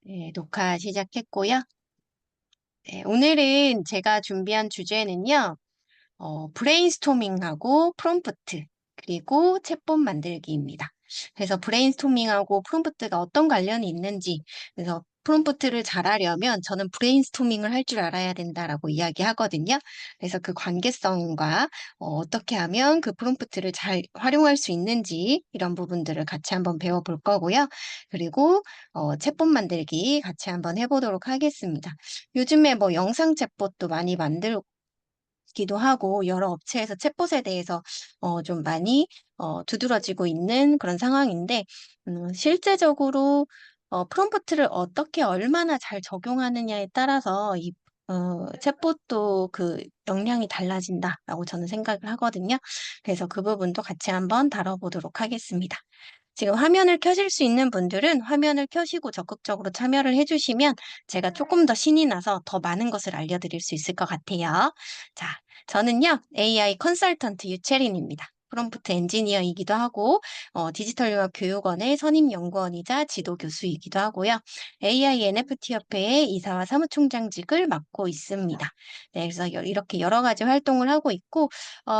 네, 녹화 시작했고요. 네, 오늘은 제가 준비한 주제는요, 브레인스토밍하고 프롬프트, 그리고 챗봇 만들기입니다. 그래서 브레인스토밍하고 프롬프트가 어떤 관련이 있는지, 그래서 프롬프트를 잘하려면 저는 브레인스토밍을 할 줄 알아야 된다라고 이야기하거든요. 그래서 그 관계성과 떻게 하면 그 프롬프트를 잘 활용할 수 있는지 이런 부분들을 같이 한번 배워볼 거고요. 그리고 챗봇 만들기 같이 한번 해보도록 하겠습니다. 요즘에 뭐 영상 챗봇도 많이 기도 하고 여러 업체에서 챗봇에 대해서 좀 많이 두드러지고 있는 그런 상황인데 실제적으로 프롬프트를 어떻게 얼마나 잘 적용하느냐에 따라서 이 챗봇도 그 역량이 달라진다라고 저는 생각을 하거든요. 그래서 그 부분도 같이 한번 다뤄보도록 하겠습니다. 지금 화면을 켜실 수 있는 분들은 화면을 켜시고 적극적으로 참여를 해주시면 제가 조금 더 신이 나서 더 많은 것을 알려드릴 수 있을 것 같아요. 자, 저는요, AI 컨설턴트 유채린입니다. 프롬프트 엔지니어이기도 하고, 디지털융합교육원의 선임연구원이자 지도교수이기도 하고요. AI NFT 협회의 이사와 사무총장직을 맡고 있습니다. 네, 그래서 이렇게 여러 가지 활동을 하고 있고,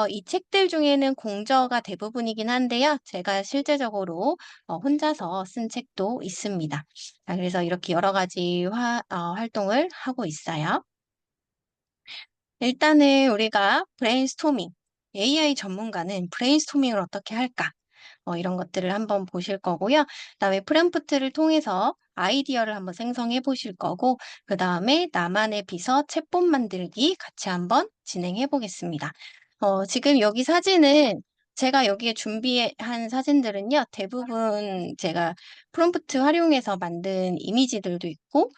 이 책들 중에는 공저가 대부분이긴 한데요. 제가 실제적으로 혼자서 쓴 책도 있습니다. 자, 그래서 이렇게 여러 가지 활동을 하고 있어요. 일단은 우리가 브레인스토밍, AI 전문가는 브레인스토밍을 어떻게 할까? 이런 것들을 한번 보실 거고요. 그다음에 프롬프트를 통해서 아이디어를 한번 생성해 보실 거고, 그다음에 나만의 비서 챗봇 만들기 같이 한번 진행해 보겠습니다. 지금 여기 사진은 제가 여기에 준비한 사진들은요, 대부분 제가 프롬프트 활용해서 만든 이미지들도 있고,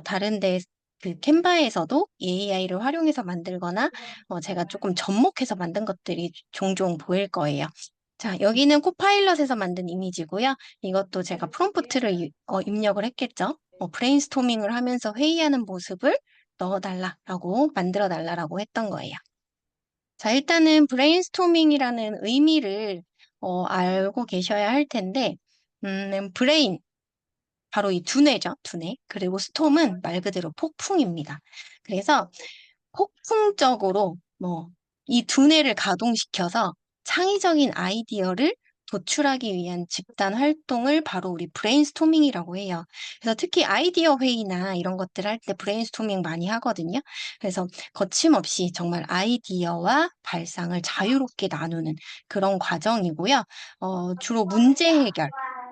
다른데 그 캔바에서도 AI를 활용해서 만들거나 제가 조금 접목해서 만든 것들이 종종 보일 거예요. 자, 여기는 코파일럿에서 만든 이미지고요. 이것도 제가 프롬프트를 입력을 했겠죠. 브레인스토밍을 하면서 회의하는 모습을 넣어달라라고 만들어 달라고 했던 거예요. 자, 일단은 브레인스토밍이라는 의미를 알고 계셔야 할 텐데, 브레인, 바로 이 두뇌죠, 두뇌. 그리고 스톰은 말 그대로 폭풍입니다. 그래서 폭풍적으로 이 두뇌를 가동시켜서 창의적인 아이디어를 도출하기 위한 집단 활동을 바로 우리 브레인스토밍이라고 해요. 그래서 특히 아이디어 회의나 이런 것들 할 때 브레인스토밍 많이 하거든요. 그래서 거침없이 정말 아이디어와 발상을 자유롭게 나누는 그런 과정이고요. 주로 문제 해결,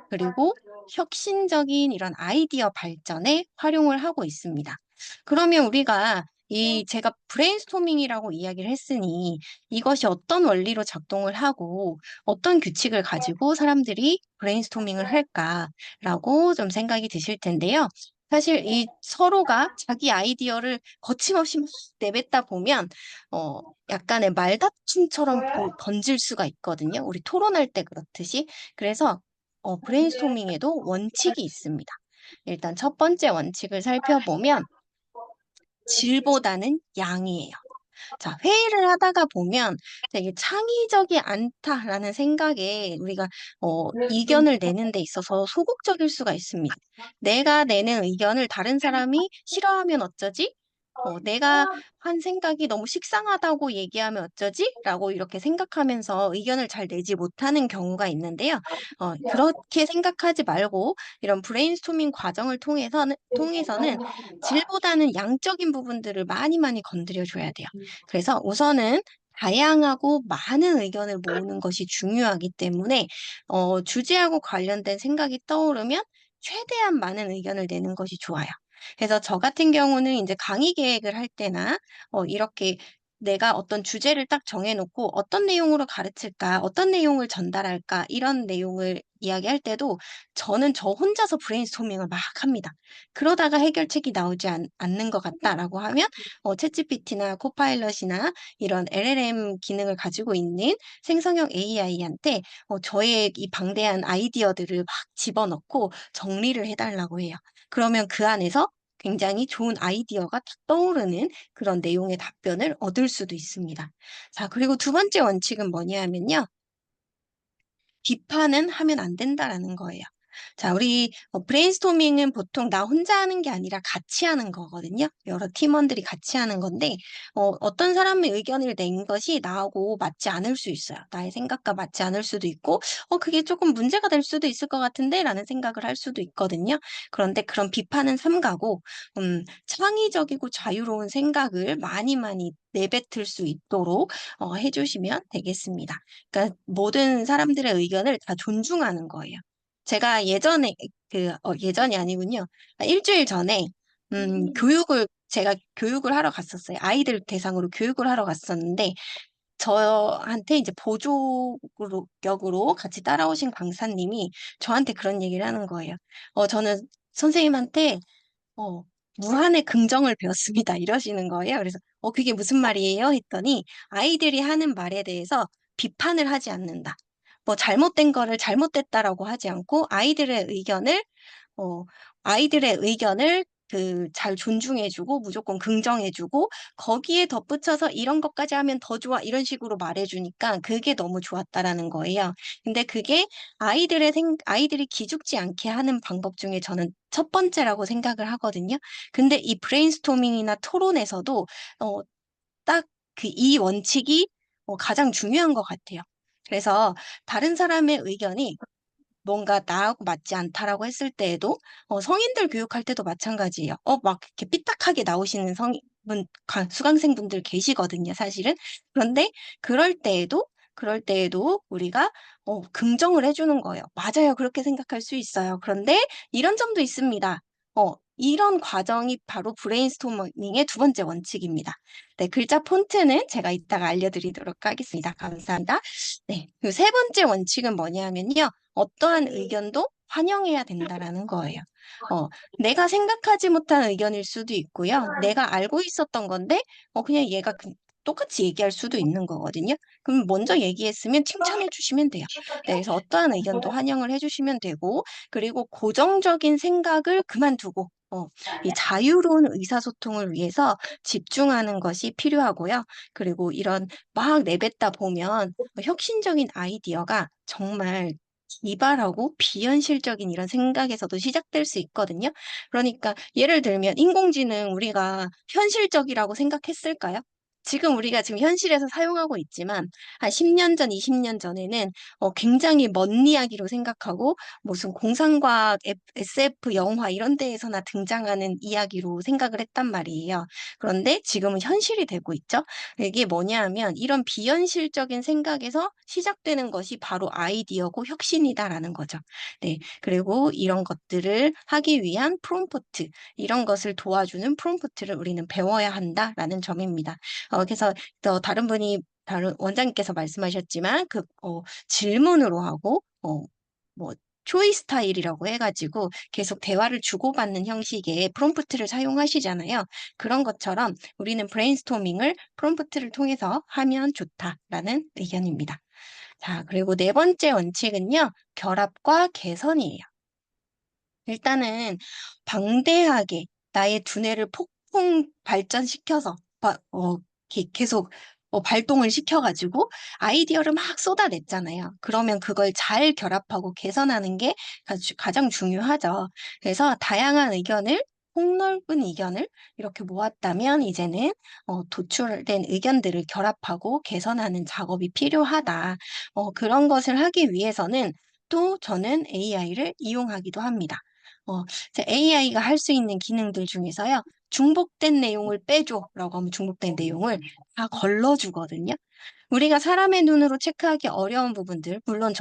그리고 혁신적인 이런 아이디어 발전에 활용을 하고 있습니다. 그러면 우리가 제가 브레인스토밍이라고 이야기를 했으니 이것이 어떤 원리로 작동을 하고 어떤 규칙을 가지고 사람들이 브레인스토밍을 할까라고 좀 생각이 드실 텐데요. 사실 이 서로가 자기 아이디어를 거침없이 막 내뱉다 보면 어, 약간의 말다툼처럼 번질 수가 있거든요. 우리 토론할 때 그렇듯이. 그래서 브레인스토밍에도 원칙이 있습니다. 일단 첫 번째 원칙을 살펴보면 질보다는 양이에요. 자, 회의를 하다가 보면 되게 창의적이 않다라는 생각에 우리가 이견을 내는 데 있어서 소극적일 수가 있습니다. 내가 내는 의견을 다른 사람이 싫어하면 어쩌지? 내가 한 생각이 너무 식상하다고 얘기하면 어쩌지? 라고 이렇게 생각하면서 의견을 잘 내지 못하는 경우가 있는데요. 그렇게 생각하지 말고 이런 브레인스토밍 과정을 통해서는 질보다는 양적인 부분들을 많이 많이 건드려 줘야 돼요. 그래서 우선은 다양하고 많은 의견을 모으는 것이 중요하기 때문에 주제하고 관련된 생각이 떠오르면 최대한 많은 의견을 내는 것이 좋아요. 그래서 저 같은 경우는 이제 강의 계획을 할 때나 이렇게 내가 어떤 주제를 딱 정해놓고 어떤 내용으로 가르칠까, 어떤 내용을 전달할까, 이런 내용을 이야기할 때도 저는 저 혼자서 브레인스토밍을 막 합니다. 그러다가 해결책이 나오지 않는 것 같다라고 하면 챗GPT나 코파일럿이나 이런 LLM 기능을 가지고 있는 생성형 AI한테 저의 이 방대한 아이디어들을 막 집어넣고 정리를 해달라고 해요. 그러면 그 안에서 굉장히 좋은 아이디어가 딱 떠오르는 그런 내용의 답변을 얻을 수도 있습니다. 자, 그리고 두 번째 원칙은 뭐냐 하면요. 비판은 하면 안 된다라는 거예요. 자, 우리 브레인스토밍은 보통 나 혼자 하는 게 아니라 같이 하는 거거든요. 여러 팀원들이 같이 하는 건데, 어떤 사람의 의견을 낸 것이 나하고 맞지 않을 수 있어요. 나의 생각과 맞지 않을 수도 있고, 그게 조금 문제가 될 수도 있을 것 같은데, 라는 생각을 할 수도 있거든요. 그런데 그런 비판은 삼가고, 창의적이고 자유로운 생각을 많이 많이 내뱉을 수 있도록 해주시면 되겠습니다. 그러니까 모든 사람들의 의견을 다 존중하는 거예요. 제가 예전에 예전이 아니군요. 일주일 전에 제가 교육을 하러 갔었어요. 아이들 대상으로 교육을 하러 갔었는데 저한테 이제 보조로 격으로 같이 따라오신 강사님이 저한테 그런 얘기를 하는 거예요. 저는 선생님한테 어, 무한의 긍정을 배웠습니다. 이러시는 거예요. 그래서, 그게 무슨 말이에요? 했더니, 아이들이 하는 말에 대해서 비판을 하지 않는다. 뭐, 잘못된 거를 잘못됐다라고 하지 않고, 어, 아이들의 의견을 잘 존중해주고, 무조건 긍정해주고, 거기에 덧붙여서 이런 것까지 하면 더 좋아, 이런 식으로 말해주니까 그게 너무 좋았다라는 거예요. 근데 그게 아이들이 기죽지 않게 하는 방법 중에 저는 첫 번째라고 생각을 하거든요. 근데 이 브레인스토밍이나 토론에서도, 어, 딱 이 원칙이 가장 중요한 것 같아요. 그래서 다른 사람의 의견이 뭔가 나하고 맞지 않다라고 했을 때에도 성인들 교육할 때도 마찬가지예요. 막 이렇게 삐딱하게 나오시는 수강생분들 계시거든요, 사실은. 그런데 그럴 때에도 그럴 때에도 우리가 긍정을 해주는 거예요. 맞아요, 그렇게 생각할 수 있어요. 그런데 이런 점도 있습니다. 이런 과정이 바로 브레인스토밍의 두 번째 원칙입니다. 네, 글자 폰트는 제가 이따가 알려드리도록 하겠습니다. 감사합니다. 네, 그 세 번째 원칙은 뭐냐면요. 어떠한 의견도 환영해야 된다라는 거예요. 내가 생각하지 못한 의견일 수도 있고요. 내가 알고 있었던 건데, 그냥 얘가 똑같이 얘기할 수도 있는 거거든요. 그럼 먼저 얘기했으면 칭찬해 주시면 돼요. 네, 그래서 어떠한 의견도 환영을 해 주시면 되고, 그리고 고정적인 생각을 그만두고, 이 자유로운 의사소통을 위해서 집중하는 것이 필요하고요. 그리고 이런 막 내뱉다 보면 혁신적인 아이디어가 정말 기발하고 비현실적인 이런 생각에서도 시작될 수 있거든요. 그러니까 예를 들면 인공지능 우리가 현실적이라고 생각했을까요? 지금 현실에서 사용하고 있지만 한 10년 전, 20년 전에는 굉장히 먼 이야기로 생각하고 무슨 공상과학, SF 영화 이런 데에서나 등장하는 이야기로 생각을 했단 말이에요. 그런데 지금은 현실이 되고 있죠. 이게 뭐냐 하면 이런 비현실적인 생각에서 시작되는 것이 바로 아이디어고 혁신이다라는 거죠. 네. 그리고 이런 것들을 하기 위한 프롬프트, 이런 것을 도와주는 프롬프트를 우리는 배워야 한다라는 점입니다. 그래서 다른 원장님께서 말씀하셨지만 질문으로 하고 뭐 초이 스타일이라고 해가지고 계속 대화를 주고받는 형식의 프롬프트를 사용하시잖아요. 그런 것처럼 우리는 브레인스토밍을 프롬프트를 통해서 하면 좋다라는 의견입니다. 자, 그리고 네 번째 원칙은요, 결합과 개선이에요. 일단은 방대하게 나의 두뇌를 폭풍 발전시켜서 계속 발동을 시켜가지고 아이디어를 막 쏟아냈잖아요. 그러면 그걸 잘 결합하고 개선하는 게 가장 중요하죠. 그래서 다양한 의견을 폭넓은 의견을 이렇게 모았다면 이제는 도출된 의견들을 결합하고 개선하는 작업이 필요하다. 그런 것을 하기 위해서는 또 저는 AI를 이용하기도 합니다. AI가 할 수 있는 기능들 중에서요. 중복된 내용을 빼줘라고 하면 중복된 내용을 다 걸러주거든요. 우리가 사람의 눈으로 체크하기 어려운 부분들, 물론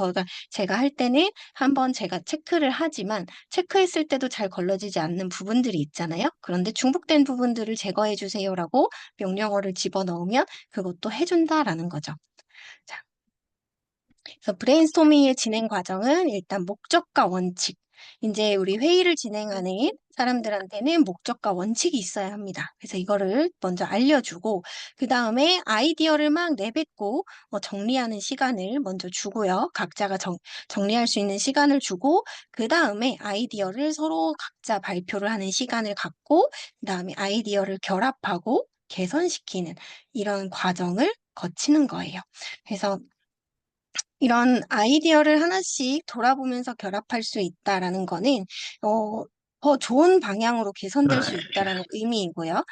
제가 할 때는 한번 제가 체크를 하지만 체크했을 때도 잘 걸러지지 않는 부분들이 있잖아요. 그런데 중복된 부분들을 제거해 주세요라고 명령어를 집어넣으면 그것도 해준다라는 거죠. 자, 그래서 브레인스토밍의 진행 과정은 일단 목적과 원칙. 이제 우리 회의를 진행하는 사람들한테는 목적과 원칙이 있어야 합니다. 그래서 이거를 먼저 알려주고, 그 다음에 아이디어를 막 내뱉고 정리하는 시간을 먼저 주고요. 각자가 정리할 수 있는 시간을 주고, 그 다음에 아이디어를 서로 각자 발표를 하는 시간을 갖고, 그 다음에 아이디어를 결합하고 개선시키는 이런 과정을 거치는 거예요. 그래서 이런 아이디어를 하나씩 돌아보면서 결합할 수 있다라는 거는, 어, 더 좋은 방향으로 개선될 수 있다라는 의미이고요.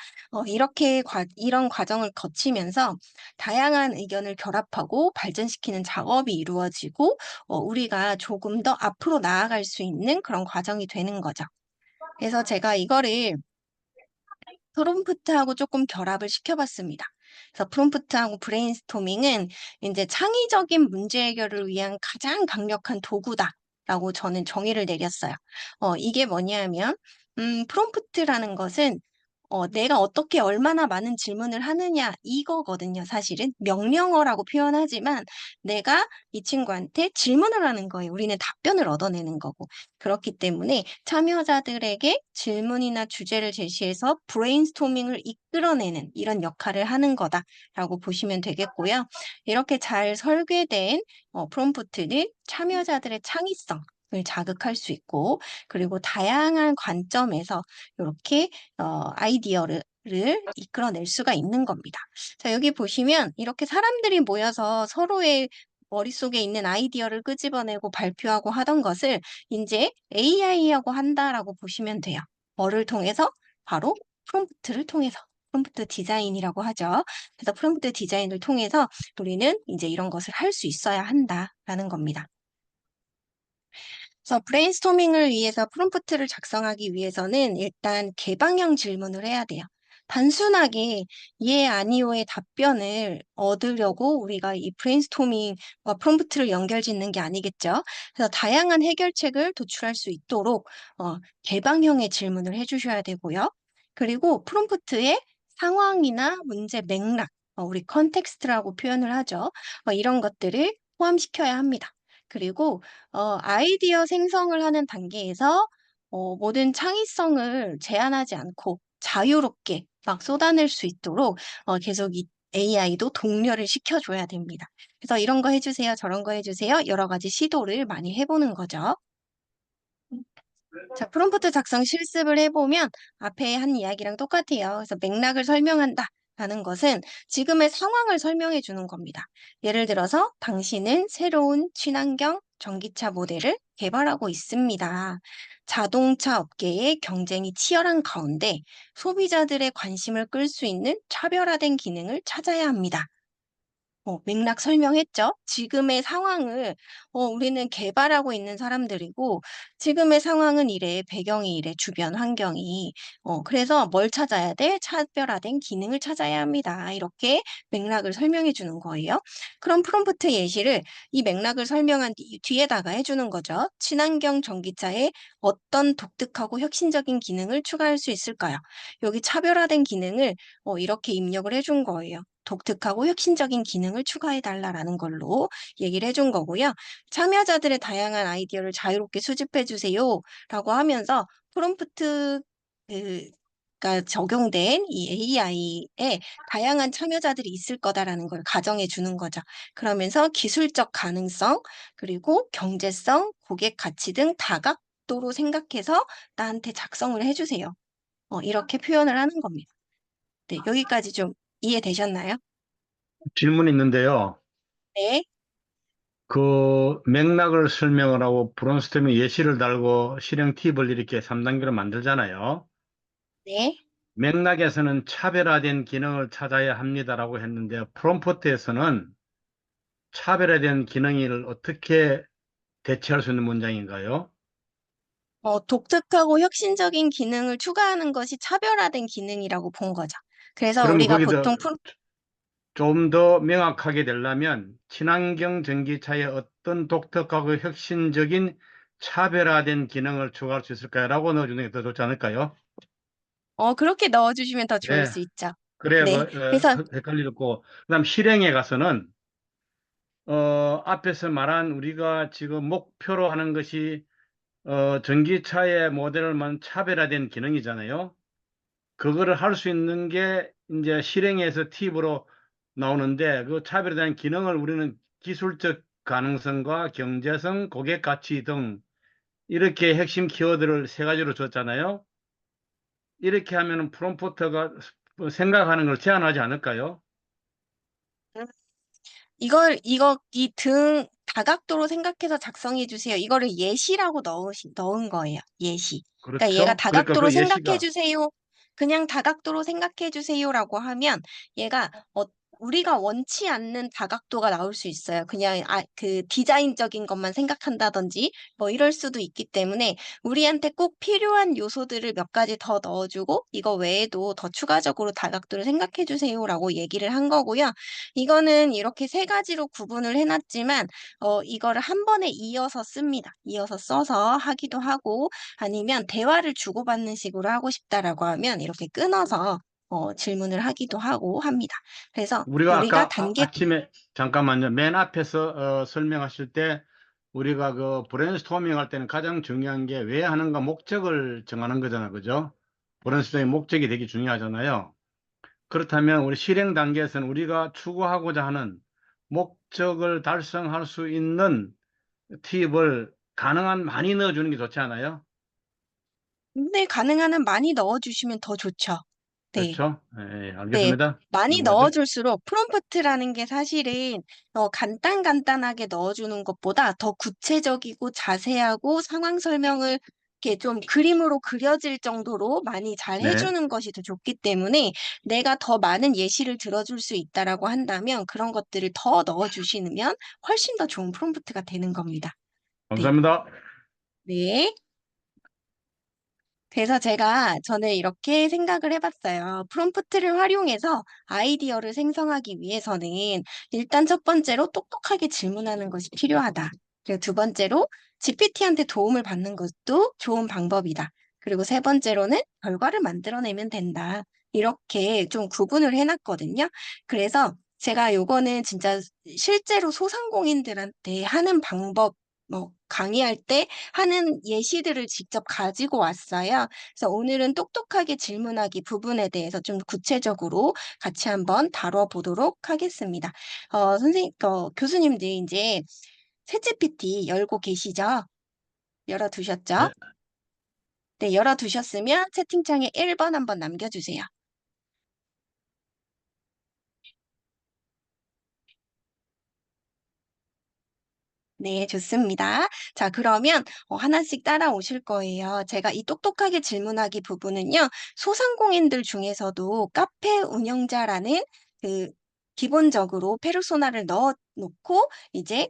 이런 과정을 거치면서 다양한 의견을 결합하고 발전시키는 작업이 이루어지고, 우리가 조금 더 앞으로 나아갈 수 있는 그런 과정이 되는 거죠. 그래서 제가 이거를 프롬프트하고 조금 결합을 시켜봤습니다. 그래서 프롬프트하고 브레인스토밍은 이제 창의적인 문제 해결을 위한 가장 강력한 도구다라고 저는 정의를 내렸어요. 이게 뭐냐면, 프롬프트라는 것은 내가 어떻게 얼마나 많은 질문을 하느냐 이거거든요. 사실은 명령어라고 표현하지만 내가 이 친구한테 질문을 하는 거예요. 우리는 답변을 얻어내는 거고. 그렇기 때문에 참여자들에게 질문이나 주제를 제시해서 브레인스토밍을 이끌어내는 이런 역할을 하는 거다라고 보시면 되겠고요. 이렇게 잘 설계된 프롬프트는 참여자들의 창의성을 자극할 수 있고, 그리고 다양한 관점에서 이렇게 아이디어를 이끌어낼 수가 있는 겁니다. 자, 여기 보시면 이렇게 사람들이 모여서 서로의 머릿속에 있는 아이디어를 끄집어내고 발표하고 하던 것을 이제 AI하고 한다라고 보시면 돼요. 뭐를 통해서? 바로 프롬프트를 통해서. 프롬프트 디자인이라고 하죠. 그래서 프롬프트 디자인을 통해서 우리는 이제 이런 것을 할 수 있어야 한다라는 겁니다. 그래서 브레인스토밍을 위해서 프롬프트를 작성하기 위해서는 일단 개방형 질문을 해야 돼요. 단순하게 예, 아니오의 답변을 얻으려고 우리가 이 브레인스토밍과 프롬프트를 연결짓는 게 아니겠죠. 그래서 다양한 해결책을 도출할 수 있도록 개방형의 질문을 해주셔야 되고요. 그리고 프롬프트의 상황이나 문제 맥락, 우리 컨텍스트라고 표현을 하죠. 이런 것들을 포함시켜야 합니다. 그리고 아이디어 생성을 하는 단계에서 모든 창의성을 제한하지 않고 자유롭게 막 쏟아낼 수 있도록 계속 이 AI도 독려를 시켜줘야 됩니다. 그래서 이런 거 해주세요, 저런 거 해주세요. 여러 가지 시도를 많이 해보는 거죠. 자, 프롬프트 작성 실습을 해보면 앞에 한 이야기랑 똑같아요. 그래서 맥락을 설명한다. 라는 것은 지금의 상황을 설명해 주는 겁니다. 예를 들어서 당신은 새로운 친환경 전기차 모델을 개발하고 있습니다. 자동차 업계의 경쟁이 치열한 가운데 소비자들의 관심을 끌 수 있는 차별화된 기능을 찾아야 합니다. 맥락 설명했죠. 지금의 상황을 우리는 개발하고 있는 사람들이고 지금의 상황은 이래, 배경이 이래, 주변 환경이. 그래서 뭘 찾아야 돼? 차별화된 기능을 찾아야 합니다. 이렇게 맥락을 설명해 주는 거예요. 그럼 프롬프트 예시를 이 맥락을 설명한 뒤에다가 해주는 거죠. 친환경 전기차에 어떤 독특하고 혁신적인 기능을 추가할 수 있을까요? 여기 차별화된 기능을 이렇게 입력을 해준 거예요. 독특하고 혁신적인 기능을 추가해달라는 걸로 얘기를 해준 거고요. 참여자들의 다양한 아이디어를 자유롭게 수집해 주세요 라고 하면서 프롬프트 가 적용된 이 AI에 다양한 참여자들이 있을 거다라는 걸 가정해 주는 거죠. 그러면서 기술적 가능성, 그리고 경제성, 고객 가치 등 다각도로 생각해서 나한테 작성을 해주세요. 이렇게 표현을 하는 겁니다. 네, 여기까지 좀 이해되셨나요? 질문이 있는데요. 네, 그 맥락을 설명을 하고 브론스토밍 예시를 달고 실행 팁을 이렇게 3단계로 만들잖아요. 네. 맥락에서는 차별화된 기능을 찾아야 합니다라고 했는데 프롬프트에서는 차별화된 기능을 어떻게 대체할 수 있는 문장인가요? 독특하고 혁신적인 기능을 추가하는 것이 차별화된 기능이라고 본 거죠. 그래서 그러면 우리가 거기서 보통 좀 더 명확하게 되려면 친환경 전기차에 어떤 독특하고 혁신적인 차별화된 기능을 추가할 수 있을까요? 라고 넣어주는 게 더 좋지 않을까요? 그렇게 넣어주시면 더 좋을 네. 수 있죠. 그래야 네, 그래서 헷갈리고. 그다음 실행에 가서는 앞에서 말한 우리가 지금 목표로 하는 것이 전기차의 모델만 차별화된 기능이잖아요. 그거를 할 수 있는 게 이제 실행에서 팁으로 나오는데 그 차별화된 기능을 우리는 기술적 가능성과 경제성, 고객 가치 등 이렇게 핵심 키워드를 세 가지로 줬잖아요. 이렇게 하면은 프롬프트가 생각하는 걸 제한하지 않을까요? 다각도로 생각해서 작성해 주세요. 이거를 예시라고 넣은 거예요. 예시. 그러니까 얘가 그렇죠? 그러니까 다각도로 그 생각해 예시가 주세요. 그냥 다각도로 생각해 주세요라고 하면 얘가 우리가 원치 않는 다각도가 나올 수 있어요. 그냥 그 디자인적인 것만 생각한다든지 뭐 이럴 수도 있기 때문에 우리한테 꼭 필요한 요소들을 몇 가지 더 넣어주고 이거 외에도 더 추가적으로 다각도를 생각해 주세요라고 얘기를 한 거고요. 이거는 이렇게 세 가지로 구분을 해놨지만 이거를 한 번에 이어서 씁니다. 이어서 써서 하기도 하고 아니면 대화를 주고받는 식으로 하고 싶다라고 하면 이렇게 끊어서 질문을 하기도 하고 합니다. 그래서 우리가 우리가 아까 단계, 아침에 잠깐만요. 맨 앞에서 설명하실 때 우리가 그 브레인스토밍 할 때는 가장 중요한 게 왜 하는가 목적을 정하는 거잖아. 그죠? 브레인스토밍 목적이 되게 중요하잖아요. 그렇다면 우리 실행 단계에서는 우리가 추구하고자 하는 목적을 달성할 수 있는 팁을 가능한 많이 넣어주는 게 좋지 않아요? 네, 가능한 한 많이 넣어주시면 더 좋죠. 네. 그렇죠? 예, 네, 알겠습니다. 많이 넘어가죠. 넣어줄수록 프롬프트라는 게 사실은 간단하게 넣어주는 것보다 더 구체적이고 자세하고 상황 설명을 이렇게 좀 그림으로 그려질 정도로 많이 잘 네, 해주는 것이 더 좋기 때문에 내가 더 많은 예시를 들어줄 수 있다라고 한다면 그런 것들을 더 넣어주시면 훨씬 더 좋은 프롬프트가 되는 겁니다. 네. 감사합니다. 네. 그래서 제가 전에 이렇게 생각을 해봤어요. 프롬프트를 활용해서 아이디어를 생성하기 위해서는 일단 첫 번째로 똑똑하게 질문하는 것이 필요하다. 그리고 두 번째로 GPT한테 도움을 받는 것도 좋은 방법이다. 그리고 세 번째로는 결과를 만들어내면 된다. 이렇게 좀 구분을 해놨거든요. 그래서 제가 요거는 진짜 실제로 소상공인들한테 하는 방법, 뭐 강의할 때 하는 예시들을 직접 가지고 왔어요. 그래서 오늘은 똑똑하게 질문하기 부분에 대해서 좀 구체적으로 같이 한번 다뤄보도록 하겠습니다. 교수님들 이제 챗GPT 열고 계시죠? 열어두셨죠? 네. 네, 열어두셨으면 채팅창에 1번 한번 남겨주세요. 네, 좋습니다. 자, 그러면 하나씩 따라오실 거예요. 제가 이 똑똑하게 질문하기 부분은요, 소상공인들 중에서도 카페 운영자라는 그 기본적으로 페르소나를 넣어 놓고 이제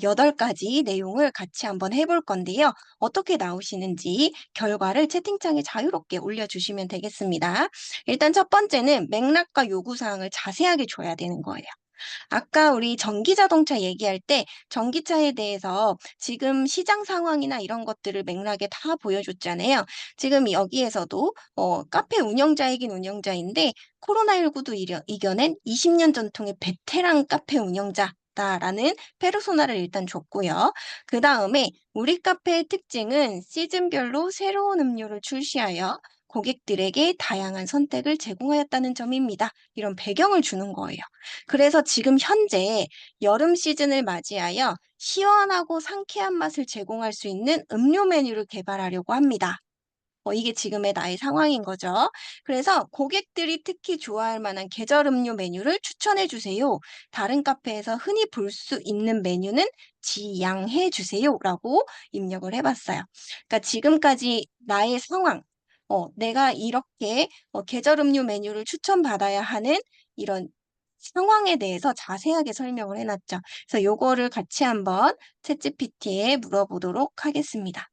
여덟 가지 내용을 같이 한번 해볼 건데요. 어떻게 나오시는지 결과를 채팅창에 자유롭게 올려주시면 되겠습니다. 일단 첫 번째는 맥락과 요구사항을 자세하게 줘야 되는 거예요. 아까 우리 전기 자동차 얘기할 때 전기차에 대해서 지금 시장 상황이나 이런 것들을 맥락에 다 보여줬잖아요. 지금 여기에서도 카페 운영자이긴 운영자인데 코로나19도 이겨낸 20년 전통의 베테랑 카페 운영자다라는 페르소나를 일단 줬고요. 그 다음에 우리 카페의 특징은 시즌별로 새로운 음료를 출시하여 고객들에게 다양한 선택을 제공하였다는 점입니다. 이런 배경을 주는 거예요. 그래서 지금 현재 여름 시즌을 맞이하여 시원하고 상쾌한 맛을 제공할 수 있는 음료 메뉴를 개발하려고 합니다. 이게 지금의 나의 상황인 거죠. 그래서 고객들이 특히 좋아할 만한 계절 음료 메뉴를 추천해 주세요. 다른 카페에서 흔히 볼 수 있는 메뉴는 지양해 주세요라고 입력을 해봤어요. 그러니까 지금까지 나의 상황, 내가 이렇게 계절 음료 메뉴를 추천받아야 하는 이런 상황에 대해서 자세하게 설명을 해놨죠. 그래서 요거를 같이 한번 챗GPT에 물어보도록 하겠습니다.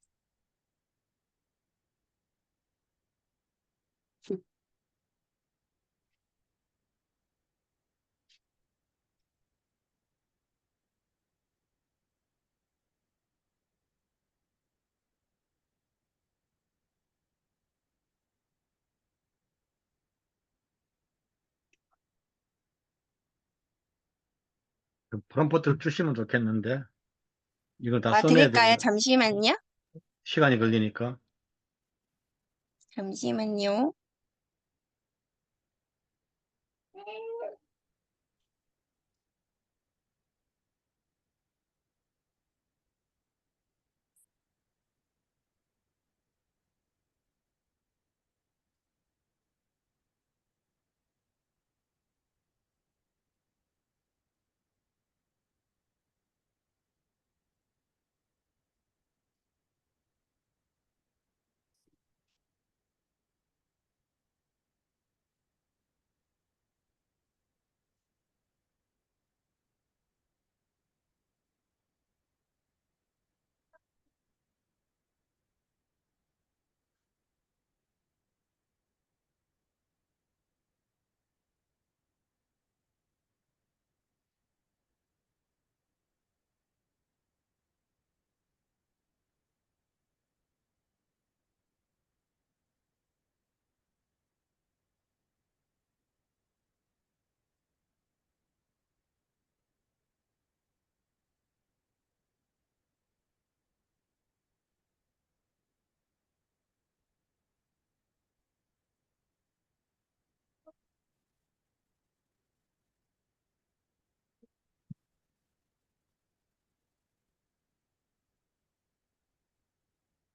그 프롬프트를 주시면 좋겠는데 이걸 다 아, 써내야 드릴까요? 되고 잠시만요. 시간이 걸리니까. 잠시만요.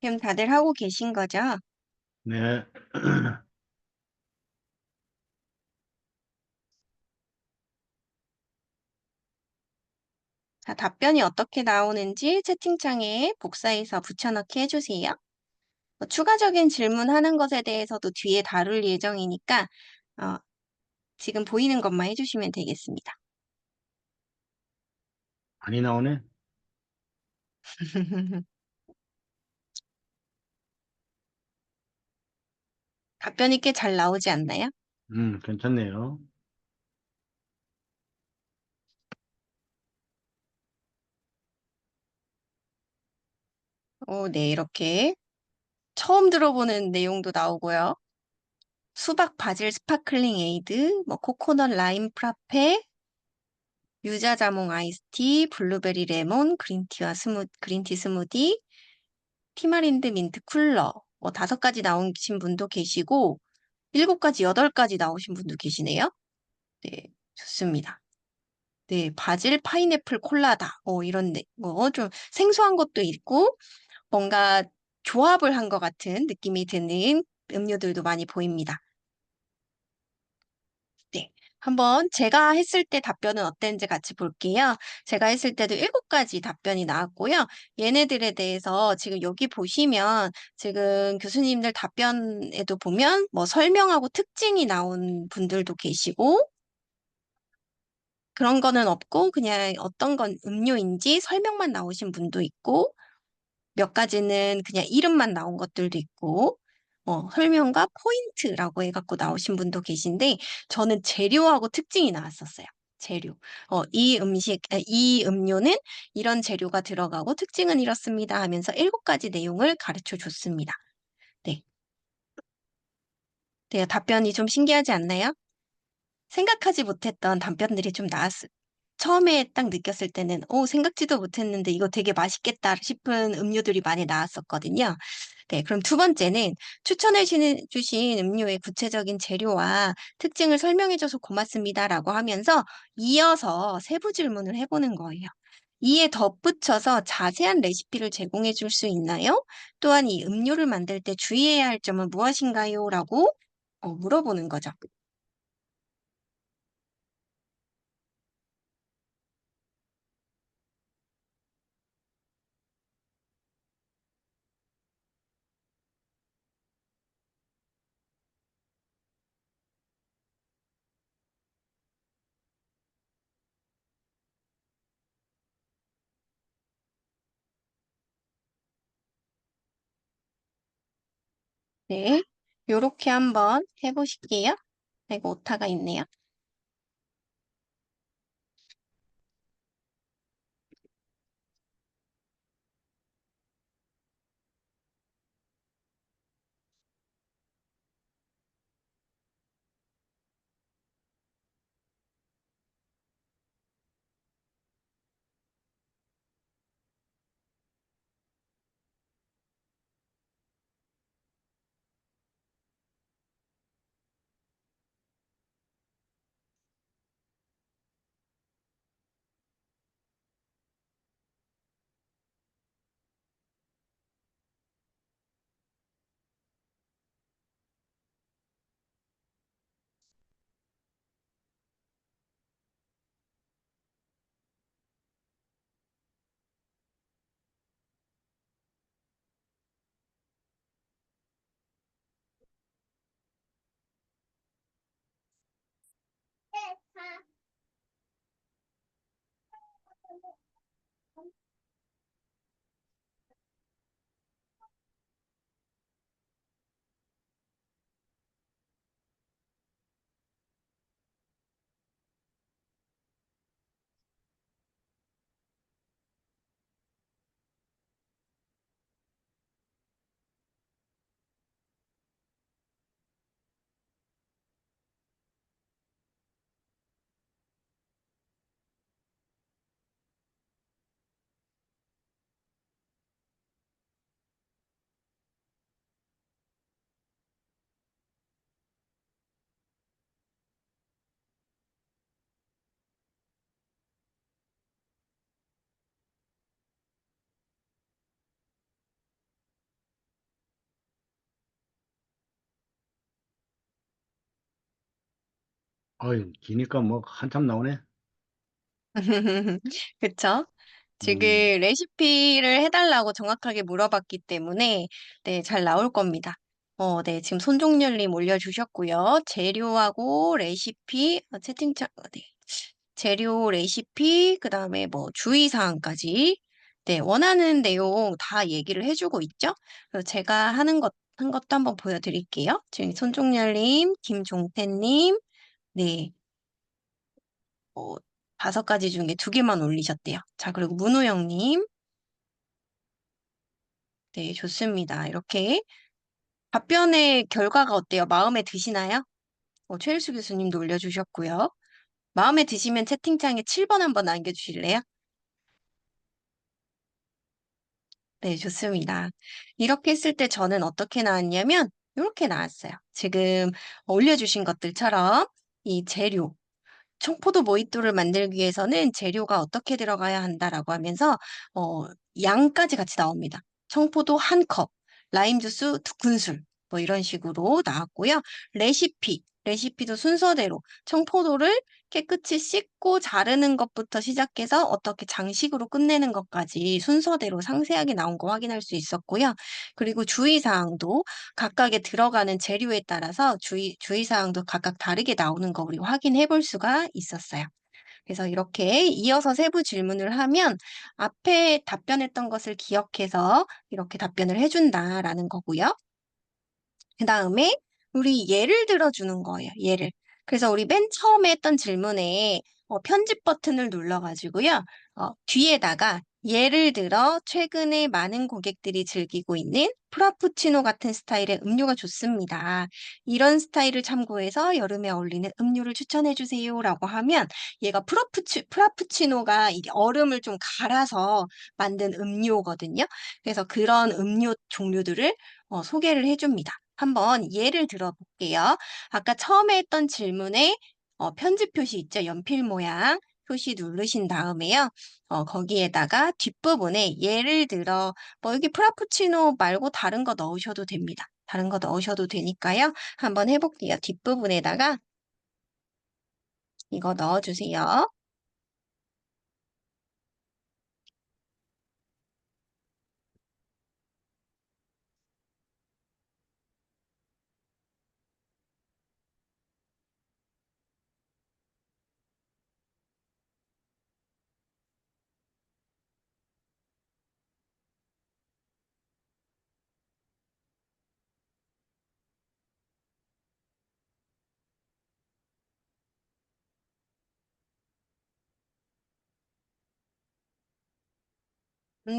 지금 다들 하고 계신 거죠? 네. 자, 답변이 어떻게 나오는지 채팅창에 복사해서 붙여넣기 해주세요. 추가적인 질문하는 것에 대해서도 뒤에 다룰 예정이니까 어, 지금 보이는 것만 해주시면 되겠습니다. 많이 나오네. 답변이 꽤 잘 나오지 않나요? 괜찮네요. 네, 이렇게 처음 들어보는 내용도 나오고요. 수박 바질 스파클링 에이드, 뭐 코코넛 라임 프라페, 유자 자몽 아이스티, 블루베리 레몬, 그린티 스무디, 티마린드 민트 쿨러, 뭐 5가지 나오신 분도 계시고, 7가지, 8가지 나오신 분도 계시네요. 네, 좋습니다. 네, 바질 파인애플 콜라다. 이런, 좀 생소한 것도 있고, 뭔가 조합을 한 것 같은 느낌이 드는 음료들도 많이 보입니다. 네. 한번 제가 했을 때 답변은 어땠는지 같이 볼게요. 제가 했을 때도 7가지 답변이 나왔고요. 얘네들에 대해서 지금 여기 보시면 지금 교수님들 답변에도 보면 뭐 설명하고 특징이 나온 분들도 계시고 그런 거는 없고 그냥 어떤 건 음료인지 설명만 나오신 분도 있고 몇 가지는 그냥 이름만 나온 것들도 있고, 설명과 포인트라고 해갖고 나오신 분도 계신데, 저는 재료하고 특징이 나왔었어요. 재료. 이 음료는 이런 재료가 들어가고 특징은 이렇습니다 하면서 7가지 내용을 가르쳐 줬습니다. 네. 네, 답변이 좀 신기하지 않나요? 생각하지 못했던 답변들이 좀 나왔어요. 처음에 딱 느꼈을 때는, 생각지도 못했는데 이거 되게 맛있겠다 싶은 음료들이 많이 나왔었거든요. 네, 그럼 두 번째는 주신 음료의 구체적인 재료와 특징을 설명해줘서 고맙습니다라고 하면서 이어서 세부 질문을 해보는 거예요. 이에 덧붙여서 자세한 레시피를 제공해 줄 수 있나요? 또한 이 음료를 만들 때 주의해야 할 점은 무엇인가요? 라고 물어보는 거죠. 네, 요렇게 한번 해보실게요. 이거 오타가 있네요. 어유, 기니까 뭐 한참 나오네. 그쵸? 지금 음, 레시피를 해달라고 정확하게 물어봤기 때문에, 네, 잘 나올 겁니다. 네, 지금 손종렬님 올려주셨고요. 재료하고 레시피, 채팅창, 네. 재료, 레시피, 그 다음에 뭐 주의사항까지. 네, 원하는 내용 다 얘기를 해주고 있죠? 그래서 제가 한 것도 한번 보여드릴게요. 지금 손종렬님, 김종태님, 네, 어, 5가지 중에 2개만 올리셨대요. 자, 그리고 문우영님. 네, 좋습니다. 이렇게 답변의 결과가 어때요? 마음에 드시나요? 최일수 교수님도 올려주셨고요. 마음에 드시면 채팅창에 7번 한번 남겨주실래요? 네, 좋습니다. 이렇게 했을 때 저는 어떻게 나왔냐면, 이렇게 나왔어요. 지금 올려주신 것들처럼 이 재료, 청포도 모히또를 만들기 위해서는 재료가 어떻게 들어가야 한다라고 하면서 어, 양까지 같이 나옵니다. 청포도 1컵, 라임 주스 2큰술 뭐 이런 식으로 나왔고요. 레시피도 순서대로 청포도를 깨끗이 씻고 자르는 것부터 시작해서 어떻게 장식으로 끝내는 것까지 순서대로 상세하게 나온 거 확인할 수 있었고요. 그리고 주의사항도 각각의 들어가는 재료에 따라서 주의사항도 각각 다르게 나오는 거 우리 확인해 볼 수가 있었어요. 그래서 이렇게 이어서 세부 질문을 하면 앞에 답변했던 것을 기억해서 이렇게 답변을 해준다라는 거고요. 그 다음에 우리 예를 들어주는 거예요. 예를. 그래서 우리 맨 처음에 했던 질문에 편집 버튼을 눌러가지고요. 뒤에다가 예를 들어 최근에 많은 고객들이 즐기고 있는 프라푸치노 같은 스타일의 음료가 좋습니다. 이런 스타일을 참고해서 여름에 어울리는 음료를 추천해 주세요라고 하면 얘가 프라푸치노가 이게 얼음을 좀 갈아서 만든 음료거든요. 그래서 그런 음료 종류들을 소개를 해줍니다. 한번 예를 들어볼게요. 아까 처음에 했던 질문에 편집 표시 있죠? 연필 모양 표시 누르신 다음에요. 거기에다가 뒷부분에 예를 들어 뭐 여기 프라푸치노 말고 다른 거 넣으셔도 됩니다. 다른 거 넣으셔도 되니까요. 한번 해볼게요. 뒷부분에다가 이거 넣어주세요.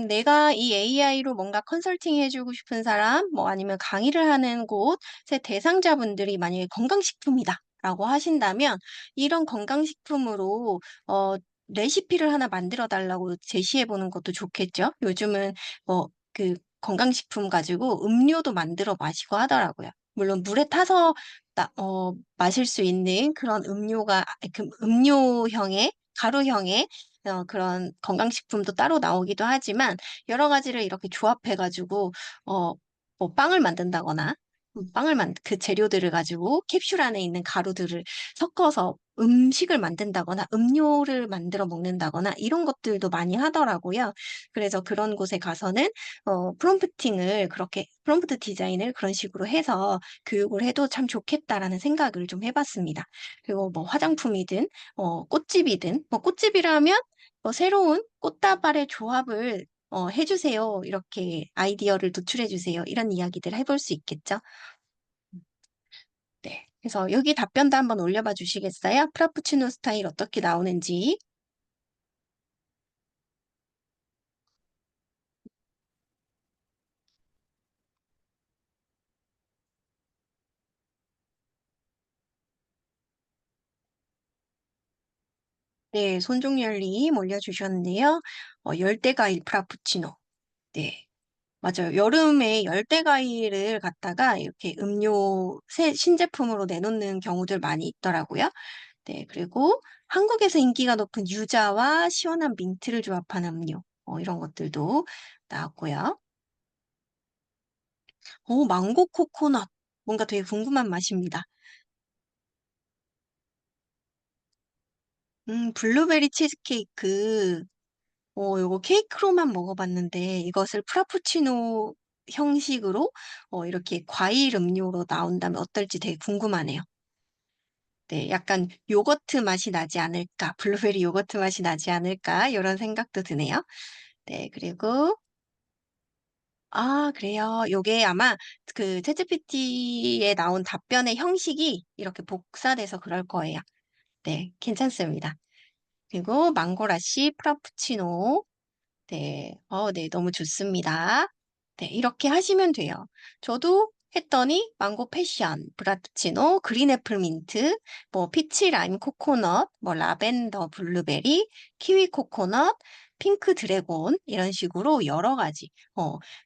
내가 이 AI로 뭔가 컨설팅 해주고 싶은 사람, 뭐 아니면 강의를 하는 곳의 대상자분들이 만약에 건강식품이다 라고 하신다면, 이런 건강식품으로, 레시피를 하나 만들어 달라고 제시해 보는 것도 좋겠죠? 요즘은 그 건강식품 가지고 음료도 만들어 마시고 하더라고요. 물론 물에 타서 마실 수 있는 그런 그 음료형의, 가루형의 그런 건강식품도 따로 나오기도 하지만 여러 가지를 이렇게 조합해가지고 어, 뭐 빵을 만든다거나 그 재료들을 가지고 캡슐 안에 있는 가루들을 섞어서 음식을 만든다거나 음료를 만들어 먹는다거나 이런 것들도 많이 하더라고요. 그래서 그런 곳에 가서는 프롬프트 디자인을 그런 식으로 해서 교육을 해도 참 좋겠다라는 생각을 좀 해봤습니다. 그리고 뭐 화장품이든 꽃집이든 뭐 꽃집이라면 새로운 꽃다발의 조합을 해주세요. 이렇게 아이디어를 도출해주세요. 이런 이야기들 해볼 수 있겠죠? 네. 그래서 여기 답변도 한번 올려봐 주시겠어요? 프라푸치노 스타일 어떻게 나오는지. 네, 손종열님 올려주셨는데요. 열대과일 프라푸치노. 네. 맞아요. 여름에 열대과일을 갖다가 이렇게 신제품으로 내놓는 경우들 많이 있더라고요. 네, 그리고 한국에서 인기가 높은 유자와 시원한 민트를 조합한 음료, 이런 것들도 나왔고요. 망고 코코넛. 뭔가 되게 궁금한 맛입니다. 블루베리 치즈케이크. 요거 케이크로만 먹어봤는데 이것을 프라푸치노 형식으로 이렇게 과일 음료로 나온다면 어떨지 되게 궁금하네요. 네, 약간 요거트 맛이 나지 않을까, 블루베리 요거트 맛이 나지 않을까, 이런 생각도 드네요. 네, 그리고, 그래요. 요게 아마 그 챗GPT에 나온 답변의 형식이 이렇게 복사돼서 그럴 거예요. 네, 괜찮습니다. 그리고 망고라씨 프라푸치노. 네, 네, 너무 좋습니다. 네, 이렇게 하시면 돼요. 저도 했더니 망고 패션, 브라푸치노, 그린 애플 민트, 뭐 피치 라임 코코넛, 뭐 라벤더 블루베리, 키위 코코넛, 핑크 드래곤 이런 식으로 여러 가지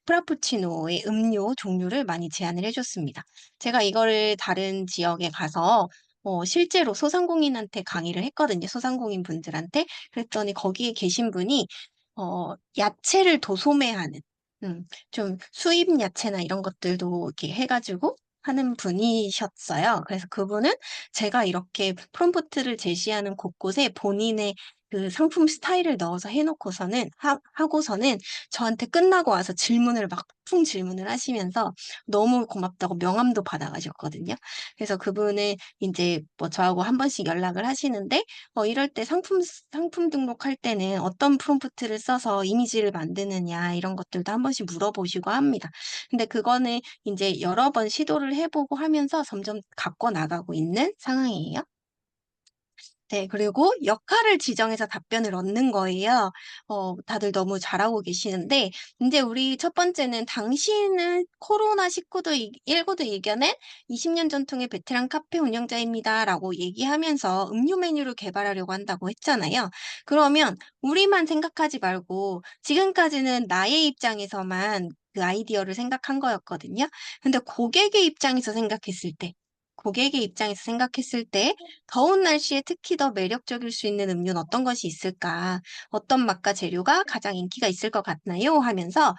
프라푸치노의 음료 종류를 많이 제안을 해줬습니다. 제가 이거를 다른 지역에 가서 실제로 소상공인한테 강의를 했거든요. 소상공인 분들한테. 그랬더니 거기에 계신 분이 야채를 도소매하는, 좀 수입 야채나 이런 것들도 이렇게 해가지고 하는 분이셨어요. 그래서 그분은 제가 이렇게 프롬프트를 제시하는 곳곳에 본인의 그 상품 스타일을 넣어서 해놓고서는, 하고서는 저한테 끝나고 와서 질문을 막 폭풍 질문을 하시면서 너무 고맙다고 명함도 받아가셨거든요. 그래서 그분은 이제 뭐 저하고 한 번씩 연락을 하시는데, 이럴 때 상품 등록할 때는 어떤 프롬프트를 써서 이미지를 만드느냐, 이런 것들도 한 번씩 물어보시고 합니다. 근데 그거는 이제 여러 번 시도를 해보고 하면서 점점 갖고 나가고 있는 상황이에요. 네, 그리고 역할을 지정해서 답변을 얻는 거예요. 다들 너무 잘하고 계시는데, 이제 우리 첫 번째는 당신은 코로나19도 이겨낸 20년 전통의 베테랑 카페 운영자입니다. 라고 얘기하면서 음료 메뉴를 개발하려고 한다고 했잖아요. 그러면 우리만 생각하지 말고 지금까지는 나의 입장에서만 그 아이디어를 생각한 거였거든요. 근데 고객의 입장에서 생각했을 때 더운 날씨에 특히 더 매력적일 수 있는 음료는 어떤 것이 있을까? 어떤 맛과 재료가 가장 인기가 있을 것 같나요? 하면서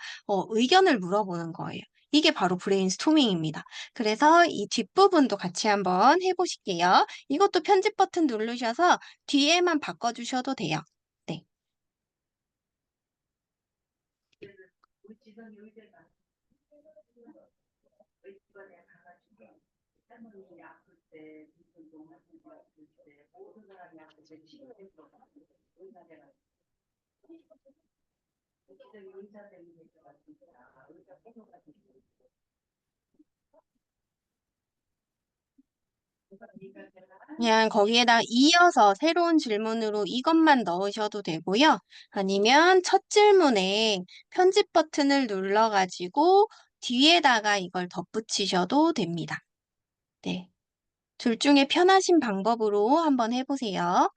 의견을 물어보는 거예요. 이게 바로 브레인스토밍입니다. 그래서 이 뒷부분도 같이 한번 해보실게요. 이것도 편집 버튼 누르셔서 뒤에만 바꿔주셔도 돼요. 네. 그냥 거기에다 이어서 새로운 질문으로 이것만 넣으셔도 되고요. 아니면 첫 질문에 편집 버튼을 눌러가지고 뒤에다가 이걸 덧붙이셔도 됩니다. 네. 둘 중에 편하신 방법으로 한번 해보세요.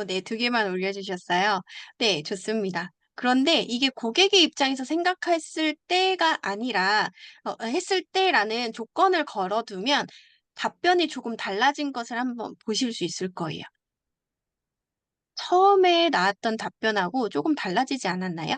네, 두 개만 올려주셨어요. 네, 좋습니다. 그런데 이게 고객의 입장에서 생각했을 때가 아니라, 했을 때라는 조건을 걸어두면 답변이 조금 달라진 것을 한번 보실 수 있을 거예요. 처음에 나왔던 답변하고 조금 달라지지 않았나요?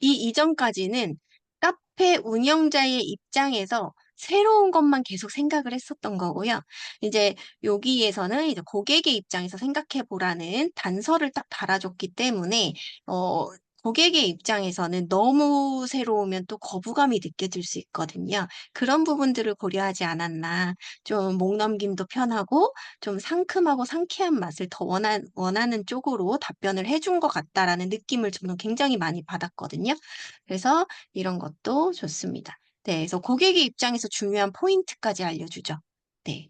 이 이전까지는 카페 운영자의 입장에서 새로운 것만 계속 생각을 했었던 거고요. 이제 여기에서는 이제 고객의 입장에서 생각해 보라는 단서를 딱 달아줬기 때문에, 어, 고객의 입장에서는 너무 새로우면 또 거부감이 느껴질 수 있거든요. 그런 부분들을 고려하지 않았나. 좀 목 넘김도 편하고 좀 상큼하고 상쾌한 맛을 더 원하는 쪽으로 답변을 해준 것 같다라는 느낌을 저는 굉장히 많이 받았거든요. 그래서 이런 것도 좋습니다. 네, 그래서 고객의 입장에서 중요한 포인트까지 알려주죠. 네,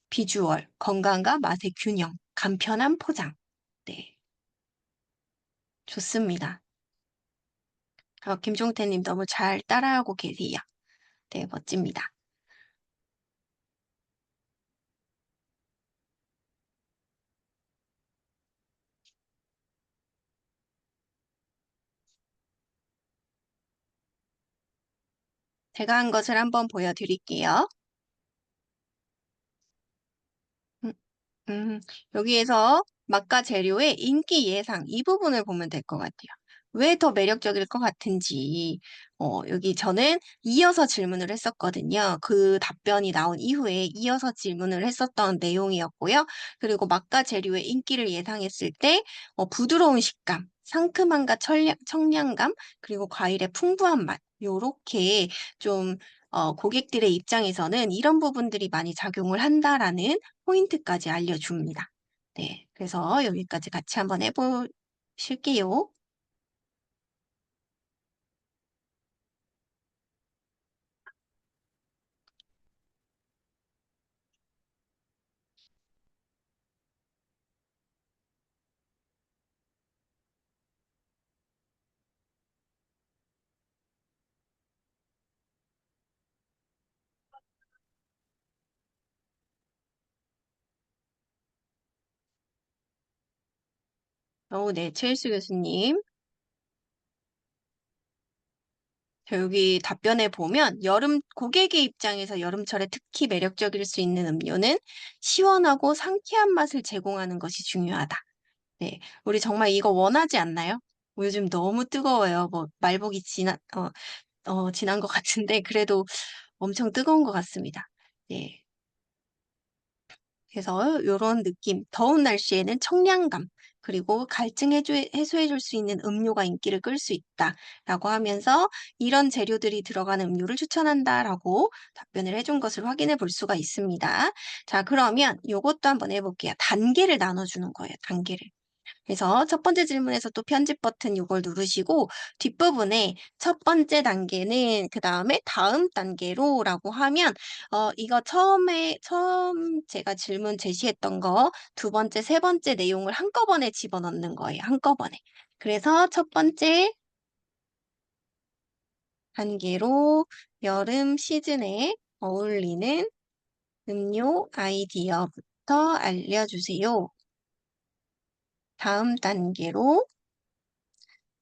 비주얼, 건강과 맛의 균형, 간편한 포장. 네, 좋습니다. 김종태님 너무 잘 따라하고 계세요. 네, 멋집니다. 제가 한 것을 한번 보여드릴게요. 음, 음, 여기에서 맛과 재료의 인기 예상 이 부분을 보면 될 것 같아요. 왜 더 매력적일 것 같은지, 여기 저는 이어서 질문을 했었거든요. 그 답변이 나온 이후에 이어서 질문을 했었던 내용이었고요. 그리고 맛과 재료의 인기를 예상했을 때, 부드러운 식감, 상큼함과 청량감, 그리고 과일의 풍부한 맛, 요렇게 좀, 고객들의 입장에서는 이런 부분들이 많이 작용을 한다라는 포인트까지 알려줍니다. 네, 그래서 여기까지 같이 한번 해보실게요. 네, 최일수 교수님. 자, 여기 답변에 보면 고객의 입장에서 여름철에 특히 매력적일 수 있는 음료는 시원하고 상쾌한 맛을 제공하는 것이 중요하다. 네, 우리 정말 이거 원하지 않나요? 요즘 너무 뜨거워요. 뭐 말복이 지난 것 같은데 그래도 엄청 뜨거운 것 같습니다. 네, 그래서 이런 느낌, 더운 날씨에는 청량감, 그리고 해소해 줄 수 있는 음료가 인기를 끌 수 있다라고 하면서 이런 재료들이 들어간 음료를 추천한다라고 답변을 해준 것을 확인해 볼 수가 있습니다. 자, 그러면 이것도 한번 해볼게요. 단계를 나눠주는 거예요, 단계를. 그래서 첫 번째 질문에서 또 편집 버튼 이걸 누르시고 뒷부분에 첫 번째 단계는 그 다음에 다음 단계로라고 하면 이거 처음 제가 질문 제시했던 거 두 번째, 세 번째 내용을 한꺼번에 집어넣는 거예요. 한꺼번에. 그래서 첫 번째 단계로 여름 시즌에 어울리는 음료 아이디어부터 알려주세요. 다음 단계로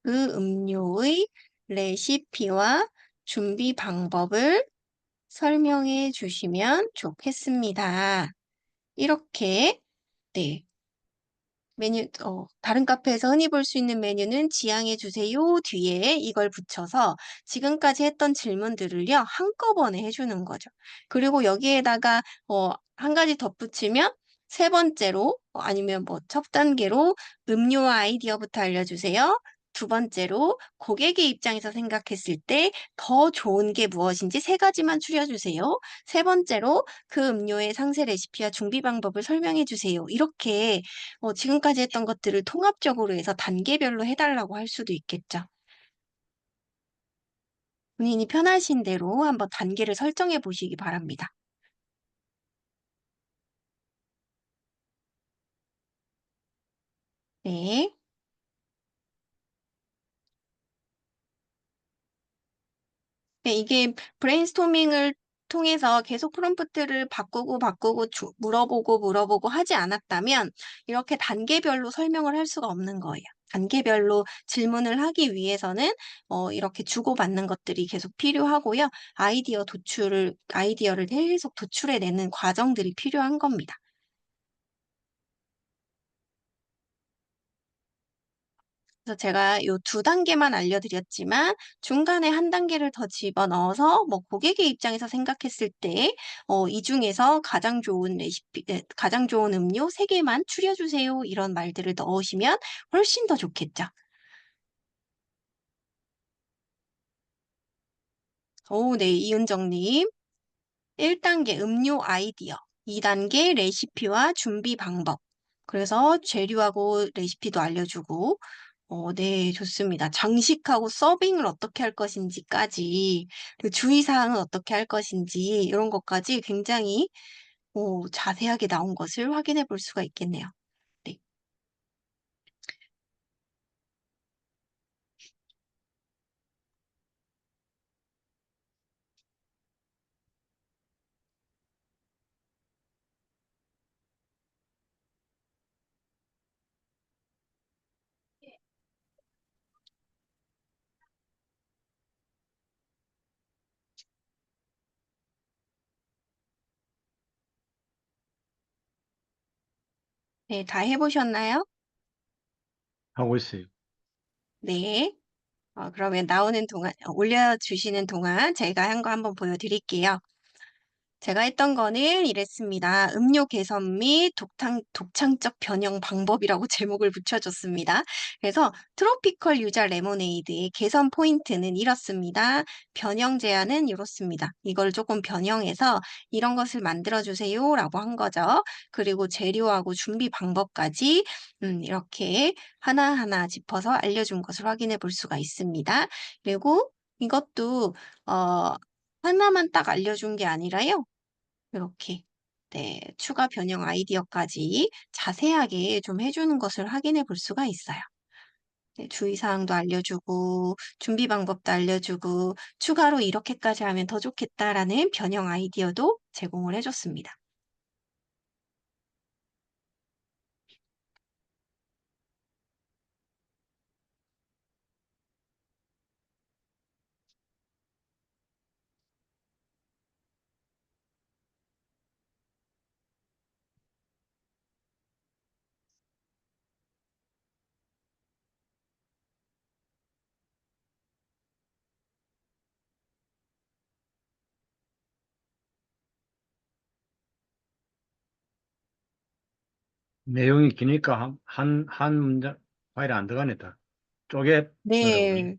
그 음료의 레시피와 준비 방법을 설명해 주시면 좋겠습니다. 이렇게, 네, 다른 카페에서 흔히 볼 수 있는 메뉴는 지향해 주세요. 뒤에 이걸 붙여서 지금까지 했던 질문들을요, 한꺼번에 해주는 거죠. 그리고 여기에다가, 한 가지 덧붙이면 세 번째로, 아니면 뭐 첫 단계로 음료와 아이디어부터 알려주세요. 두 번째로 고객의 입장에서 생각했을 때 더 좋은 게 무엇인지 세 가지만 추려주세요. 세 번째로 그 음료의 상세 레시피와 준비 방법을 설명해 주세요. 이렇게 지금까지 했던 것들을 통합적으로 해서 단계별로 해달라고 할 수도 있겠죠. 본인이 편하신 대로 한번 단계를 설정해 보시기 바랍니다. 네. 네, 이게 브레인스토밍을 통해서 계속 프롬프트를 바꾸고 물어보고 하지 않았다면 이렇게 단계별로 설명을 할 수가 없는 거예요. 단계별로 질문을 하기 위해서는 이렇게 주고받는 것들이 계속 필요하고요. 아이디어를 계속 도출해내는 과정들이 필요한 겁니다. 그래서 제가 요 두 단계만 알려드렸지만 중간에 한 단계를 더 집어넣어서 뭐 고객의 입장에서 생각했을 때 이 중에서 가장 좋은 음료 세개만 추려주세요. 이런 말들을 넣으시면 훨씬 더 좋겠죠. 네, 이은정님. 1단계 음료 아이디어, 2단계 레시피와 준비 방법. 그래서 재료하고 레시피도 알려주고, 네, 좋습니다. 장식하고 서빙을 어떻게 할 것인지까지, 그리고 주의사항은 어떻게 할 것인지, 이런 것까지 굉장히 자세하게 나온 것을 확인해 볼 수가 있겠네요. 네. 네, 다 해보셨나요? 하고 있어요. 네. 그러면 나오는 동안, 올려주시는 동안 제가 한 거 한번 보여드릴게요. 제가 했던 거는 이랬습니다. 음료 개선 및 독창적 변형 방법이라고 제목을 붙여줬습니다. 그래서 트로피컬 유자 레모네이드의 개선 포인트는 이렇습니다. 변형 제안은 이렇습니다. 이걸 조금 변형해서 이런 것을 만들어주세요 라고 한 거죠. 그리고 재료하고 준비 방법까지 이렇게 하나하나 짚어서 알려준 것을 확인해 볼 수가 있습니다. 그리고 이것도 어, 하나만 딱 알려준 게 아니라요. 이렇게 네, 추가 변형 아이디어까지 자세하게 좀 해주는 것을 확인해 볼 수가 있어요. 네, 주의사항도 알려주고, 준비 방법도 알려주고, 추가로 이렇게까지 하면 더 좋겠다라는 변형 아이디어도 제공을 해줬습니다. 내용이 기니까 한 문장 파일에 안 들어가네, 다. 쪼개 넣으라고 그러네. 네, 음.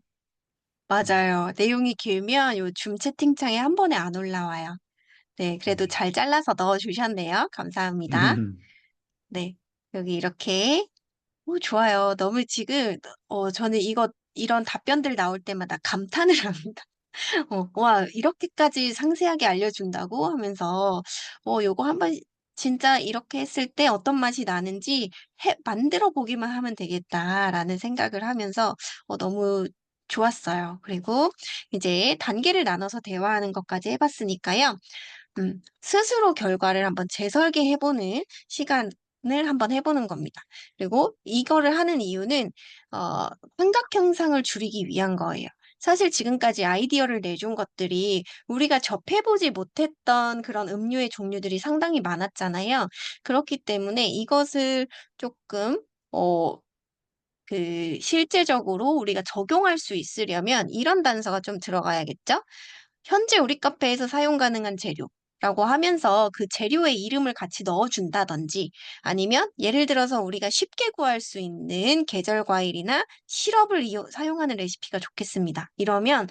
맞아요. 내용이 길면 요 줌 채팅창에 한 번에 안 올라와요. 네, 그래도 음. 잘 잘라서 넣어주셨네요. 감사합니다. 네, 여기 이렇게 오, 좋아요. 너무 지금, 저는 이런 답변들 나올 때마다 감탄을 합니다. 와, 이렇게까지 상세하게 알려준다고 하면서, 요거 한번 진짜 이렇게 했을 때 어떤 맛이 나는지 만들어 보기만 하면 되겠다라는 생각을 하면서, 너무 좋았어요. 그리고 이제 단계를 나눠서 대화하는 것까지 해봤으니까요. 스스로 결과를 한번 재설계해보는 시간을 한번 해보는 겁니다. 그리고 이거를 하는 이유는, 삼각 형상을 줄이기 위한 거예요. 사실 지금까지 아이디어를 내준 것들이 우리가 접해보지 못했던 그런 음료의 종류들이 상당히 많았잖아요. 그렇기 때문에 이것을 조금, 어, 실제적으로 우리가 적용할 수 있으려면 이런 단서가 좀 들어가야겠죠? 현재 우리 카페에서 사용 가능한 재료라고 하면서 그 재료의 이름을 같이 넣어준다든지 아니면 예를 들어서 우리가 쉽게 구할 수 있는 계절 과일이나 시럽을 사용하는 레시피가 좋겠습니다. 이러면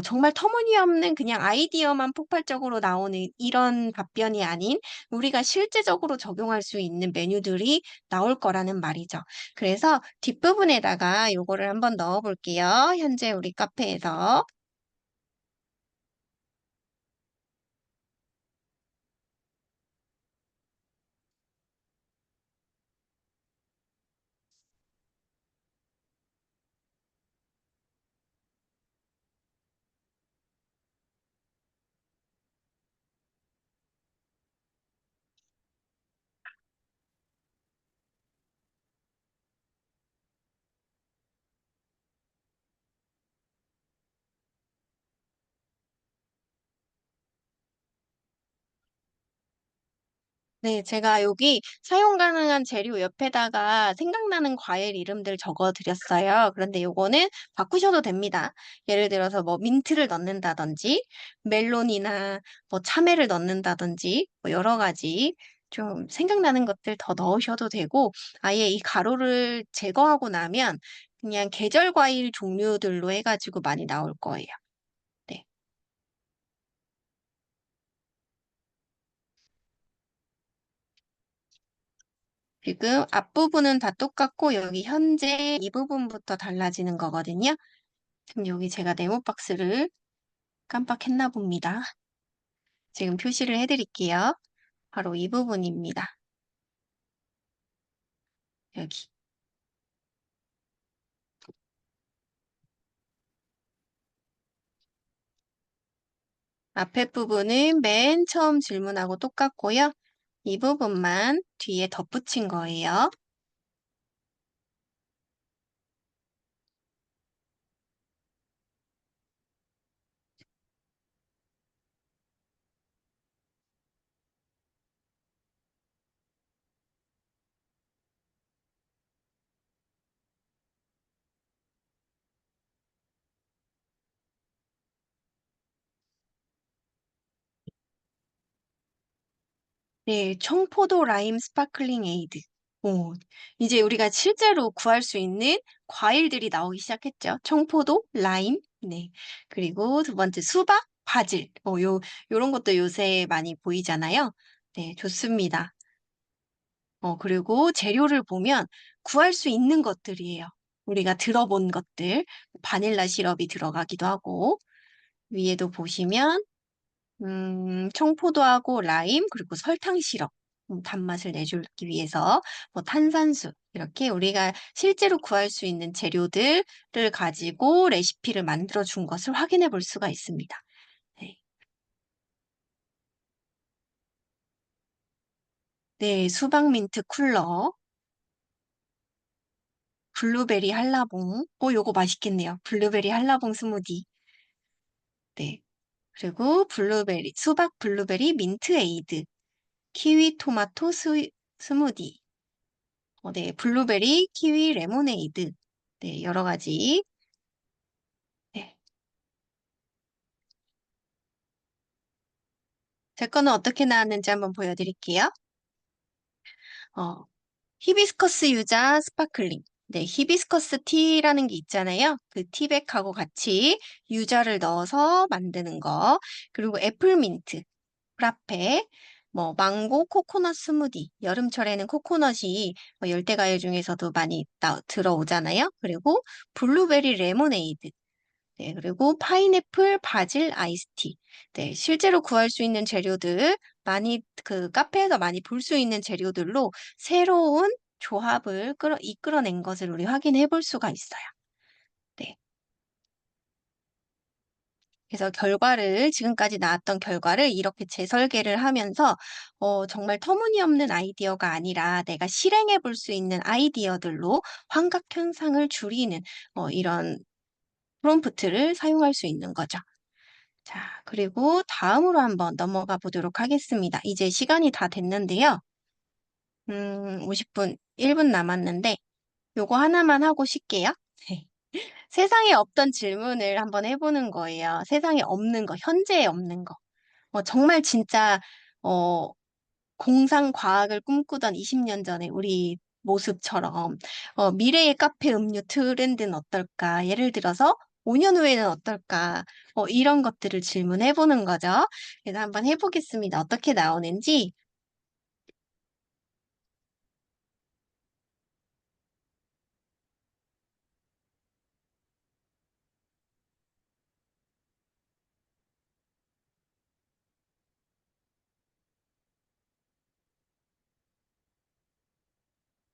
정말 터무니없는 그냥 아이디어만 폭발적으로 나오는 이런 답변이 아닌 우리가 실제적으로 적용할 수 있는 메뉴들이 나올 거라는 말이죠. 그래서 뒷부분에다가 요거를 한번 넣어 볼게요. 현재 우리 카페에서. 네, 제가 여기 사용 가능한 재료 옆에다가 생각나는 과일 이름들 적어 드렸어요. 그런데 요거는 바꾸셔도 됩니다. 예를 들어서 뭐 민트를 넣는다든지, 멜론이나 뭐 참외를 넣는다든지, 뭐 여러 가지 좀 생각나는 것들 더 넣으셔도 되고, 아예 이 가루를 제거하고 나면 그냥 계절 과일 종류들로 해가지고 많이 나올 거예요. 네. 지금 앞부분은 다 똑같고 여기 현재 이 부분부터 달라지는 거거든요. 지금 여기 제가 네모 박스를 깜빡했나 봅니다. 지금 표시를 해드릴게요. 바로 이 부분입니다. 여기. 앞에 부분은 맨 처음 질문하고 똑같고요. 이 부분만 뒤에 덧붙인 거예요. 네, 청포도 라임 스파클링 에이드. 오, 이제 우리가 실제로 구할 수 있는 과일들이 나오기 시작했죠. 청포도, 라임, 네. 그리고 두 번째 수박, 바질. 요런 것도 요새 많이 보이잖아요. 네, 좋습니다. 그리고 재료를 보면 구할 수 있는 것들이에요. 우리가 들어본 것들. 바닐라 시럽이 들어가기도 하고, 위에도 보시면 청포도하고 라임 그리고 설탕 시럽 단맛을 내주기 위해서 뭐 탄산수 이렇게 우리가 실제로 구할 수 있는 재료들을 가지고 레시피를 만들어 준 것을 확인해 볼 수가 있습니다. 네, 네, 수박 민트 쿨러, 블루베리 한라봉. 요거 맛있겠네요. 블루베리 한라봉 스무디. 네. 그리고 수박 블루베리 민트 에이드, 키위 토마토 스무디. 네, 블루베리, 키위, 레모네이드. 네, 여러 가지. 네. 제 거는 어떻게 나왔는지 한번 보여드릴게요. 어, 히비스커스 유자 스파클링. 네, 히비스커스 티라는 게 있잖아요. 그 티백하고 같이 유자를 넣어서 만드는 거. 그리고 애플민트, 프라페, 뭐 망고 코코넛 스무디. 여름철에는 코코넛이 뭐 열대과일 중에서도 많이 들어오잖아요. 그리고 블루베리 레모네이드. 네, 그리고 파인애플 바질 아이스티. 네, 실제로 구할 수 있는 재료들, 많이, 그 카페에서 많이 볼 수 있는 재료들로 새로운 조합을 이끌어낸 것을 우리 확인해 볼 수가 있어요. 네. 그래서 지금까지 나왔던 결과를 이렇게 재설계를 하면서, 정말 터무니없는 아이디어가 아니라 내가 실행해 볼 수 있는 아이디어들로 환각 현상을 줄이는, 이런 프롬프트를 사용할 수 있는 거죠. 자, 그리고 다음으로 한번 넘어가 보도록 하겠습니다. 이제 시간이 다 됐는데요. 50분, 1분 남았는데, 요거 하나만 하고 쉴게요. 세상에 없던 질문을 한번 해보는 거예요. 세상에 없는 거, 현재에 없는 거. 정말 진짜, 어, 공상 과학을 꿈꾸던 20년 전에 우리 모습처럼 미래의 카페 음료 트렌드는 어떨까? 예를 들어서 5년 후에는 어떨까? 이런 것들을 질문해 보는 거죠. 그래서 한번 해보겠습니다. 어떻게 나오는지.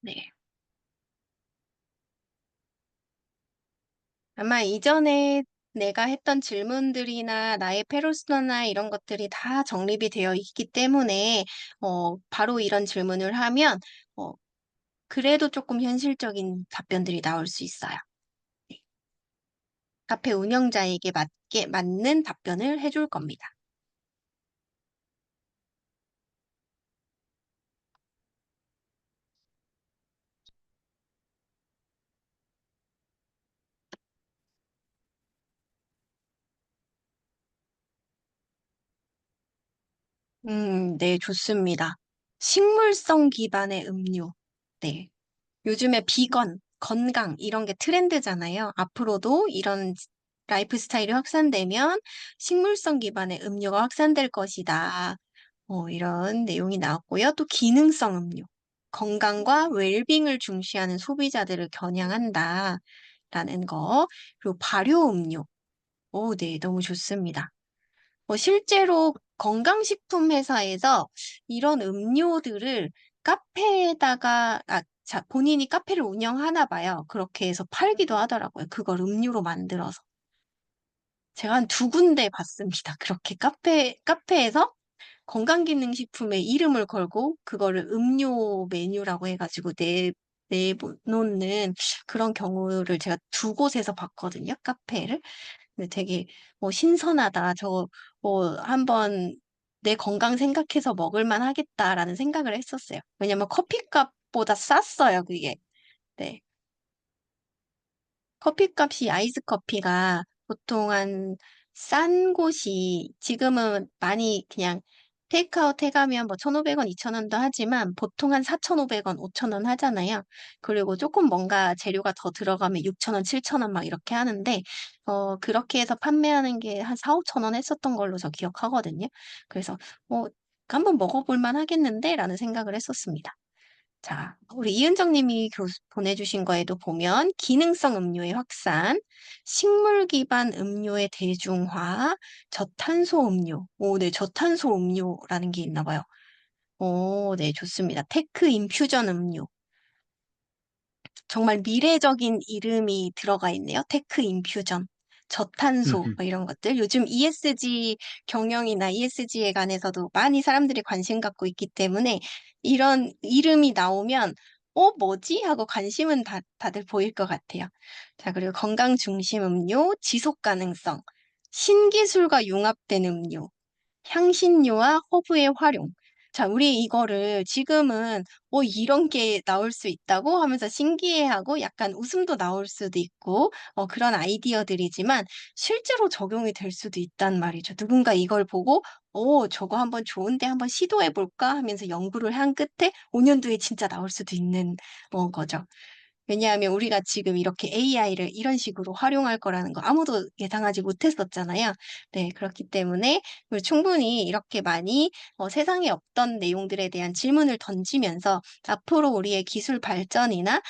네. 아마 이전에 내가 했던 질문들이나 나의 페르소나 이런 것들이 다 정립이 되어 있기 때문에 바로 이런 질문을 하면 어, 그래도 조금 현실적인 답변들이 나올 수 있어요. 네. 카페 운영자에게 맞는 답변을 해줄 겁니다. 네, 좋습니다. 식물성 기반의 음료. 네. 요즘에 비건, 건강, 이런 게 트렌드잖아요. 앞으로도 이런 라이프 스타일이 확산되면 식물성 기반의 음료가 확산될 것이다. 이런 내용이 나왔고요. 또 기능성 음료. 건강과 웰빙을 중시하는 소비자들을 겨냥한다. 라는 거. 그리고 발효 음료. 네, 너무 좋습니다. 실제로 건강식품 회사에서 이런 음료들을 본인이 카페를 운영하나 봐요. 그렇게 해서 팔기도 하더라고요. 그걸 음료로 만들어서. 제가 한 두 군데 봤습니다. 그렇게 카페에서 건강기능식품에 이름을 걸고 그거를 음료 메뉴라고 해가지고 내놓는 그런 경우를 제가 두 곳에서 봤거든요. 카페를. 근데 되게 신선하다. 한번 내 건강 생각해서 먹을만 하겠다라는 생각을 했었어요. 왜냐면 커피값보다 쌌어요, 그게. 네. 커피값이 아이스 커피가 보통 한 싼 곳이 지금은 많이 그냥 테이크아웃 해가면 뭐 1,500원, 2,000원도 하지만 보통 한 4,500원, 5,000원 하잖아요. 그리고 조금 뭔가 재료가 더 들어가면 6,000원, 7,000원 막 이렇게 하는데, 그렇게 해서 판매하는 게 한 4, 5,000원 했었던 걸로 저 기억하거든요. 그래서, 어, 한번 먹어볼 만 하겠는데? 라는 생각을 했었습니다. 자, 우리 이은정 님이 보내주신 거에도 보면 기능성 음료의 확산, 식물 기반 음료의 대중화, 저탄소 음료. 오, 네, 저탄소 음료라는 게 있나 봐요. 오, 네, 좋습니다. 테크 인퓨전 음료. 정말 미래적인 이름이 들어가 있네요. 테크 인퓨전, 저탄소, 뭐 이런 것들. 요즘 ESG 경영이나 ESG에 관해서도 많이 사람들이 관심 갖고 있기 때문에 이런 이름이 나오면, 뭐지? 하고 관심은 다들 보일 것 같아요. 자, 그리고 건강 중심 음료, 지속 가능성, 신기술과 융합된 음료, 향신료와 허브의 활용. 자, 우리 이거를 지금은 이런 게 나올 수 있다고 하면서 신기해하고 약간 웃음도 나올 수도 있고 그런 아이디어들이지만 실제로 적용이 될 수도 있단 말이죠. 누군가 이걸 보고 저거 한번 좋은데 한번 시도해 볼까 하면서 연구를 한 끝에 5년 뒤에 진짜 나올 수도 있는 거죠. 왜냐하면 우리가 지금 이렇게 AI를 이런 식으로 활용할 거라는 거 아무도 예상하지 못했었잖아요. 네, 그렇기 때문에 충분히 이렇게 많이 세상에 없던 내용들에 대한 질문을 던지면서 앞으로 우리의 기술 발전이나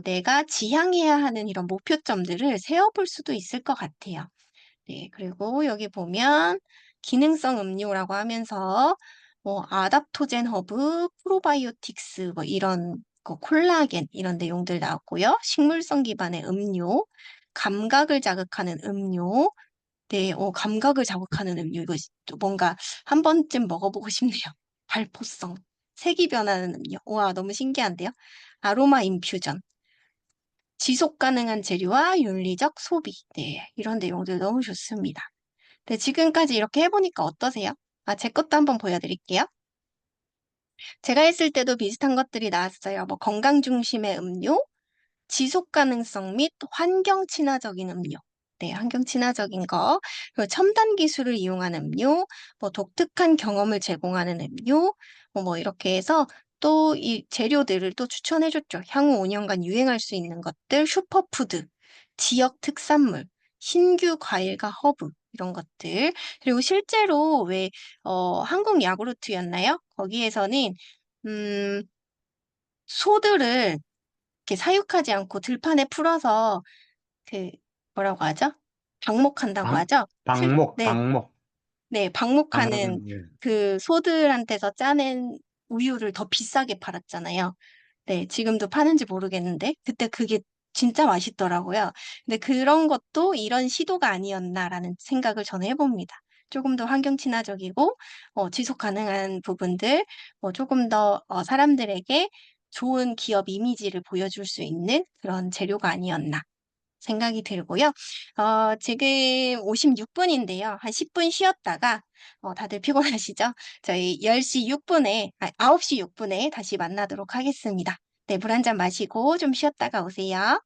내가 지향해야 하는 이런 목표점들을 세워볼 수도 있을 것 같아요. 네, 그리고 여기 보면 기능성 음료라고 하면서 아답토젠 허브, 프로바이오틱스 뭐 이런 콜라겐 이런 내용들 나왔고요. 식물성 기반의 음료, 감각을 자극하는 음료, 네, 감각을 자극하는 음료 이거 또 뭔가 한 번쯤 먹어보고 싶네요. 발포성, 색이 변하는 음료, 와 너무 신기한데요. 아로마 인퓨전, 지속 가능한 재료와 윤리적 소비, 네, 이런 내용들 너무 좋습니다. 네, 지금까지 이렇게 해보니까 어떠세요? 제 것도 한번 보여드릴게요. 제가 했을 때도 비슷한 것들이 나왔어요. 뭐 건강 중심의 음료, 지속 가능성 및 환경 친화적인 음료. 네, 환경 친화적인 거. 그리고 첨단 기술을 이용한 음료, 뭐 독특한 경험을 제공하는 음료, 뭐 이렇게 해서 또 이 재료들을 또 추천해줬죠. 향후 5년간 유행할 수 있는 것들, 슈퍼푸드, 지역 특산물, 신규 과일과 허브, 이런 것들. 그리고 실제로 왜, 한국 야구르트였나요? 거기에서는, 음, 소들을 이렇게 사육하지 않고 들판에 풀어서 그 뭐라고 하죠? 방목한다고 방, 하죠? 방목, 네, 방목. 네, 방목하는 예. 그 소들한테서 짜낸 우유를 더 비싸게 팔았잖아요. 네, 지금도 파는지 모르겠는데 그때 그게 진짜 맛있더라고요. 근데 그런 것도 이런 시도가 아니었나라는 생각을 저는 해봅니다. 조금 더 환경 친화적이고 지속 가능한 부분들, 조금 더 사람들에게 좋은 기업 이미지를 보여줄 수 있는 그런 재료가 아니었나 생각이 들고요. 지금 56분인데요. 한 10분 쉬었다가 다들 피곤하시죠? 저희 10시 6분에, 9시 6분에 다시 만나도록 하겠습니다. 네, 물 한 잔 마시고 좀 쉬었다가 오세요.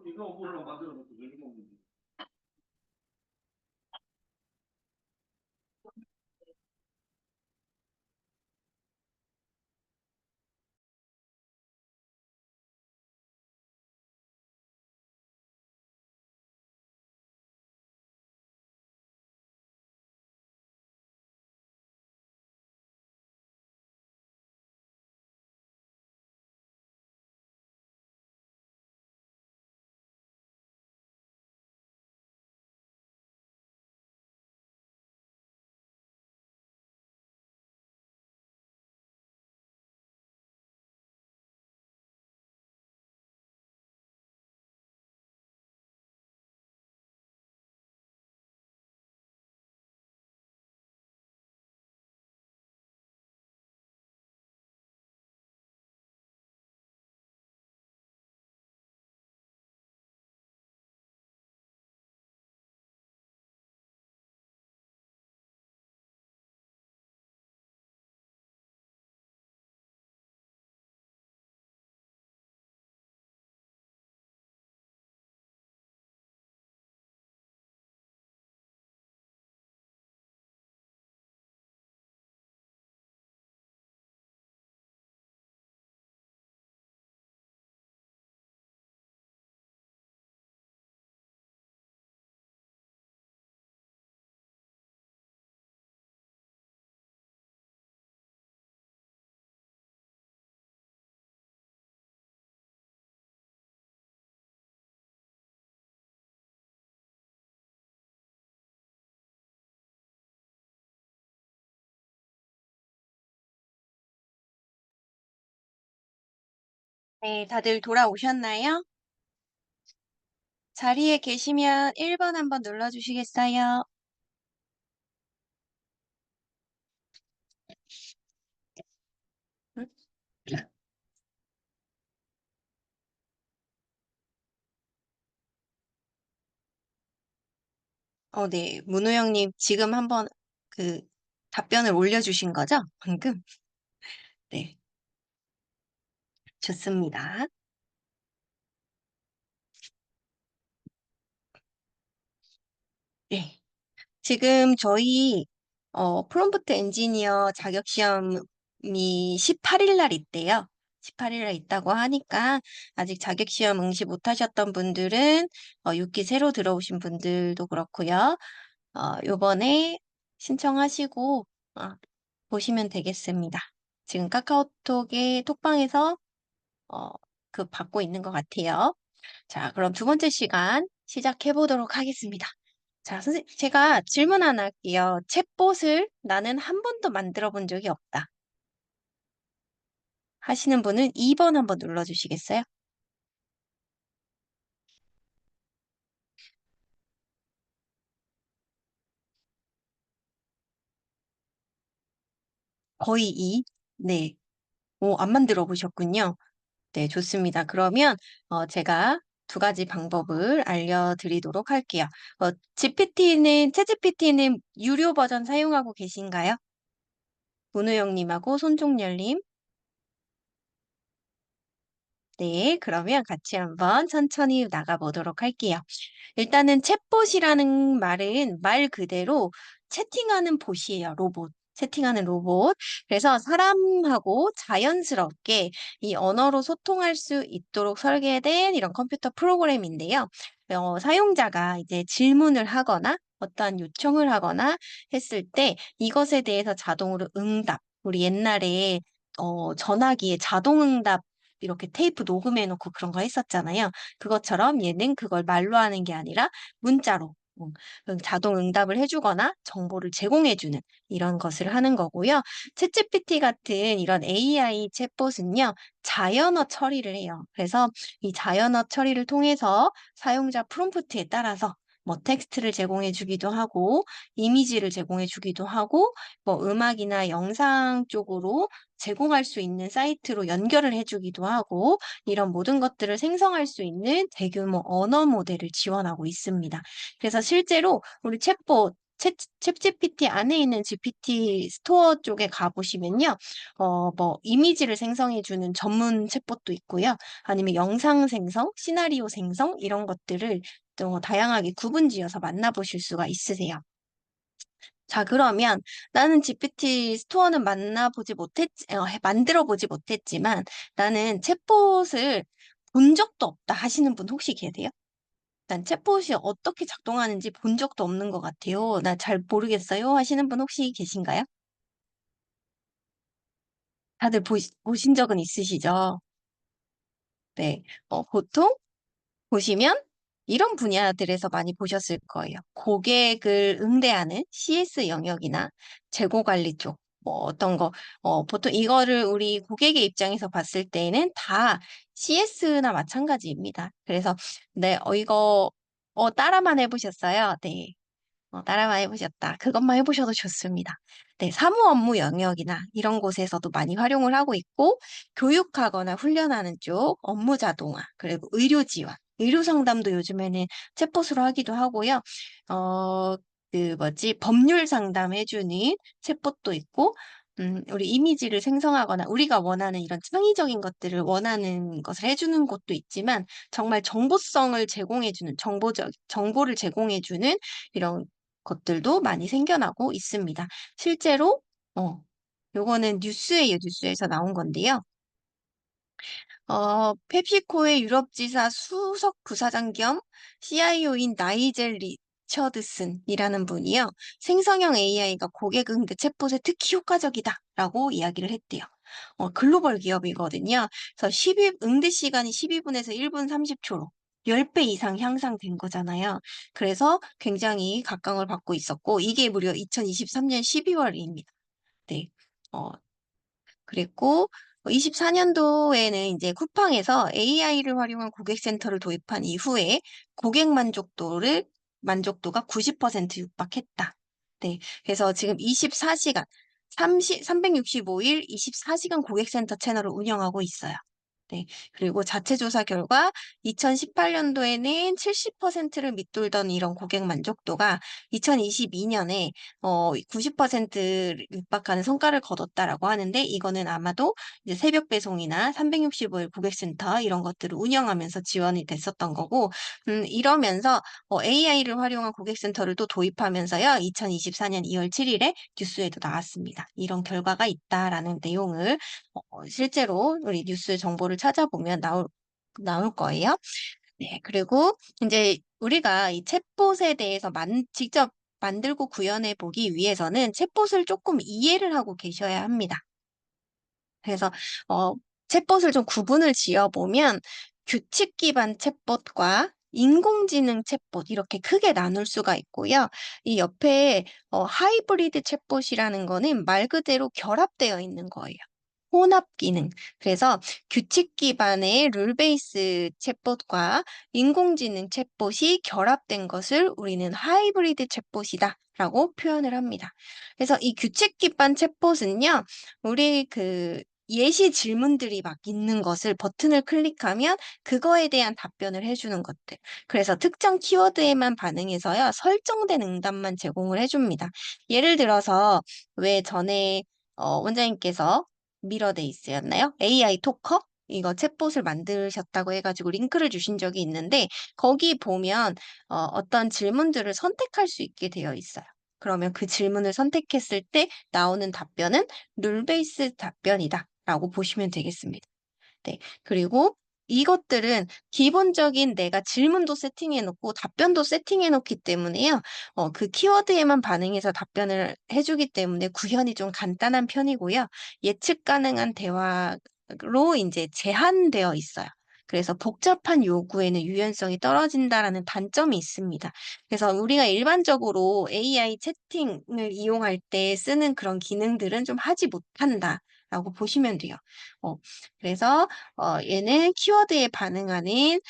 이거 물로 만들어 놓고 네, 다들 돌아오셨나요? 자리에 계시면 1번 한번 눌러주시겠어요? 응? 네. 문호영님 지금 한번 그 답변을 올려주신 거죠? 방금? 네, 좋습니다. 네. 지금 저희 프롬프트 엔지니어 자격 시험이 18일 날 있대요. 18일 날 있다고 하니까 아직 자격 시험 응시 못 하셨던 분들은 6기 새로 들어오신 분들도 그렇고요. 요번에 신청하시고 어, 보시면 되겠습니다. 지금 카카오톡에 톡방에서 어, 그 받고 있는 것 같아요. 자, 그럼 두 번째 시간 시작해 보도록 하겠습니다. 자, 선생님, 제가 질문 하나 할게요. 챗봇을 나는 한 번도 만들어 본 적이 없다. 하시는 분은 2번 한번 눌러주시겠어요? 거의 2. 네. 오, 안 만들어 보셨군요. 네, 좋습니다. 그러면 제가 두 가지 방법을 알려드리도록 할게요. 챗GPT는 유료 버전 사용하고 계신가요? 문우영님하고 손종열님. 네, 그러면 같이 한번 천천히 나가보도록 할게요. 일단은 챗봇이라는 말은 말 그대로 채팅하는 봇이에요, 로봇. 채팅하는 로봇. 그래서 사람하고 자연스럽게 이 언어로 소통할 수 있도록 설계된 이런 컴퓨터 프로그램인데요. 사용자가 이제 질문을 하거나 어떠한 요청을 하거나 했을 때 이것에 대해서 자동으로 응답. 우리 옛날에 전화기에 자동응답 이렇게 테이프 녹음해놓고 그런 거 했었잖아요. 그것처럼 얘는 그걸 말로 하는 게 아니라 문자로 자동 응답을 해주거나 정보를 제공해주는 이런 것을 하는 거고요. 챗GPT 같은 이런 AI 챗봇은요, 자연어 처리를 해요. 그래서 이 자연어 처리를 통해서 사용자 프롬프트에 따라서 뭐 텍스트를 제공해 주기도 하고, 이미지를 제공해 주기도 하고, 뭐 음악이나 영상 쪽으로 제공할 수 있는 사이트로 연결을 해주기도 하고 이런 모든 것들을 생성할 수 있는 대규모 언어 모델을 지원하고 있습니다. 그래서 실제로 우리 챗GPT 안에 있는 GPT 스토어 쪽에 가보시면요, 뭐 이미지를 생성해주는 전문 챗봇도 있고요, 아니면 영상 생성, 시나리오 생성 이런 것들을 또 다양하게 구분지어서 만나보실 수가 있으세요. 자, 그러면 나는 GPT 스토어는 만들어 보지 못했지만 나는 챗봇을 본 적도 없다 하시는 분 혹시 계세요? 난 챗봇이 어떻게 작동하는지 본 적도 없는 것 같아요. 나 잘 모르겠어요 하시는 분 혹시 계신가요? 다들 보신 적은 있으시죠? 네. 보통 보시면 이런 분야들에서 많이 보셨을 거예요. 고객을 응대하는 CS 영역이나 재고 관리 쪽, 뭐 어떤 거, 보통 이거를 우리 고객의 입장에서 봤을 때는 다 CS나 마찬가지입니다. 그래서, 네, 이거, 따라만 해보셨어요? 네. 따라만 해보셨다. 그것만 해보셔도 좋습니다. 네, 사무 업무 영역이나 이런 곳에서도 많이 활용을 하고 있고, 교육하거나 훈련하는 쪽, 업무 자동화, 그리고 의료 지원, 의료 상담도 요즘에는 챗봇으로 하기도 하고요. 법률 상담 해주는 챗봇도 있고, 우리 이미지를 생성하거나 우리가 원하는 이런 창의적인 것들을 원하는 것을 해주는 곳도 있지만, 정말 정보성을 제공해주는, 정보를 제공해주는 이런 것들도 많이 생겨나고 있습니다. 실제로, 어, 요거는 뉴스예요, 뉴스에서 나온 건데요. 펩시코의 유럽지사 수석 부사장 겸 CIO인 나이젤 리처드슨이라는 분이요. 생성형 AI가 고객 응대 챗봇에 특히 효과적이다라고 이야기를 했대요. 글로벌 기업이거든요. 그래서 응대 시간이 12분에서 1분 30초로 10배 이상 향상된 거잖아요. 그래서 굉장히 각광을 받고 있었고, 이게 무려 2023년 12월입니다. 네. 어, 그랬고, 24년도에는 이제 쿠팡에서 AI를 활용한 고객센터를 도입한 이후에 고객 만족도가 90% 육박했다. 네. 그래서 지금 24시간, 365일 24시간 고객센터 채널을 운영하고 있어요. 네. 그리고 자체 조사 결과 2018년도에는 70%를 밑돌던 이런 고객 만족도가 2022년에 90%를 육박하는 성과를 거뒀다라고 하는데, 이거는 아마도 이제 새벽 배송이나 365일 고객센터 이런 것들을 운영하면서 지원이 됐었던 거고, 이러면서 AI를 활용한 고객센터를 또 도입하면서요, 2024년 2월 7일에 뉴스에도 나왔습니다. 이런 결과가 있다라는 내용을 실제로 우리 뉴스 정보를 찾아보면 나올 거예요. 네, 그리고 이제 우리가 이 챗봇에 대해서 직접 만들고 구현해 보기 위해서는 챗봇을 조금 이해를 하고 계셔야 합니다. 그래서 어, 챗봇을 좀 구분을 지어보면 규칙 기반 챗봇과 인공지능 챗봇 이렇게 크게 나눌 수가 있고요. 이 옆에 하이브리드 챗봇이라는 거는 말 그대로 결합되어 있는 거예요. 혼합 기능. 그래서 규칙 기반의 룰 베이스 챗봇과 인공지능 챗봇이 결합된 것을 우리는 하이브리드 챗봇이다라고 표현을 합니다. 그래서 이 규칙 기반 챗봇은요, 우리 예시 질문들이 막 있는 것을 버튼을 클릭하면 그거에 대한 답변을 해주는 것들. 그래서 특정 키워드에만 반응해서요, 설정된 응답만 제공을 해줍니다. 예를 들어서 왜 전에 원장님께서 미러데이스였나요? AI 토커? 이거 챗봇을 만드셨다고 해가지고 링크를 주신 적이 있는데, 거기 보면 어떤 질문들을 선택할 수 있게 되어 있어요. 그러면 그 질문을 선택했을 때 나오는 답변은 룰 베이스 답변이다 라고 보시면 되겠습니다. 네. 그리고 이것들은 기본적인 내가 질문도 세팅해놓고 답변도 세팅해놓기 때문에요. 그 키워드에만 반응해서 답변을 해주기 때문에 구현이 좀 간단한 편이고요. 예측 가능한 대화로 이제 제한되어 있어요. 그래서 복잡한 요구에는 유연성이 떨어진다라는 단점이 있습니다. 그래서 우리가 일반적으로 AI 채팅을 이용할 때 쓰는 그런 기능들은 좀 하지 못한다라고 보시면 돼요. 어, 그래서 얘는 키워드에 반응하는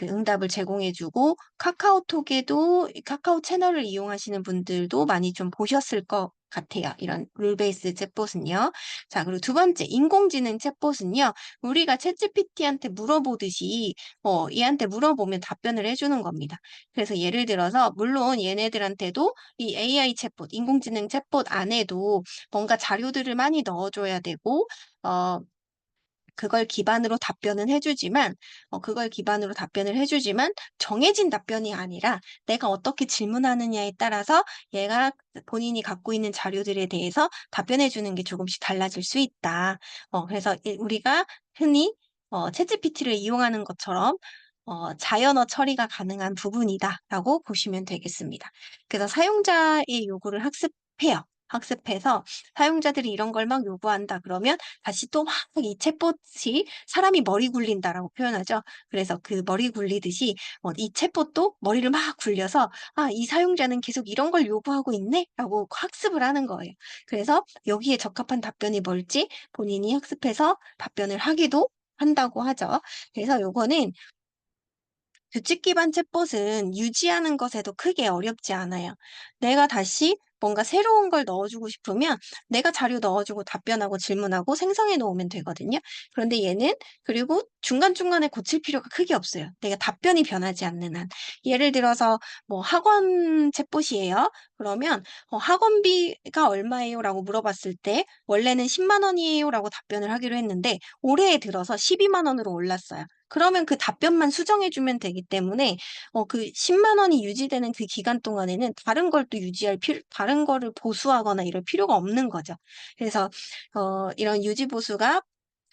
응답을 제공해주고, 카카오톡에도 카카오 채널을 이용하시는 분들도 많이 좀 보셨을 것 같아요. 이런 룰 베이스 챗봇은요. 자, 그리고 두 번째, 인공지능 챗봇은요. 우리가 챗GPT한테 물어보듯이 얘한테 물어보면 답변을 해주는 겁니다. 그래서 예를 들어서 물론 얘네들한테도 이 AI 챗봇, 인공지능 챗봇 안에도 뭔가 자료들을 많이 넣어줘야 되고, 어, 그걸 기반으로 답변을 해주지만 정해진 답변이 아니라 내가 어떻게 질문하느냐에 따라서 얘가 본인이 갖고 있는 자료들에 대해서 답변해주는 게 조금씩 달라질 수 있다. 그래서 우리가 흔히 챗GPT를 이용하는 것처럼 자연어 처리가 가능한 부분이다라고 보시면 되겠습니다. 그래서 사용자의 요구를 학습해서 사용자들이 이런 걸 막 요구한다 그러면 다시 또 막 이 챗봇이 사람이 머리 굴린다라고 표현하죠. 그래서 그 머리 굴리듯이 이 챗봇도 머리를 막 굴려서 이 사용자는 계속 이런 걸 요구하고 있네라고 학습을 하는 거예요. 그래서 여기에 적합한 답변이 뭘지 본인이 학습해서 답변을 하기도 한다고 하죠. 그래서 요거는 규칙 기반 챗봇은 유지하는 것에도 크게 어렵지 않아요. 내가 다시 뭔가 새로운 걸 넣어주고 싶으면 내가 자료 넣어주고 답변하고 질문하고 생성해 놓으면 되거든요. 그런데 얘는 그리고 중간중간에 고칠 필요가 크게 없어요. 내가 답변이 변하지 않는 한. 예를 들어서 뭐 학원 챗봇이에요. 그러면 학원비가 얼마예요? 라고 물어봤을 때 원래는 10만 원이에요? 라고 답변을 하기로 했는데 올해에 들어서 12만 원으로 올랐어요. 그러면 그 답변만 수정해주면 되기 때문에 그 10만 원이 유지되는 그 기간 동안에는 다른 걸 또 다른 거를 보수하거나 이럴 필요가 없는 거죠. 그래서 이런 유지 보수가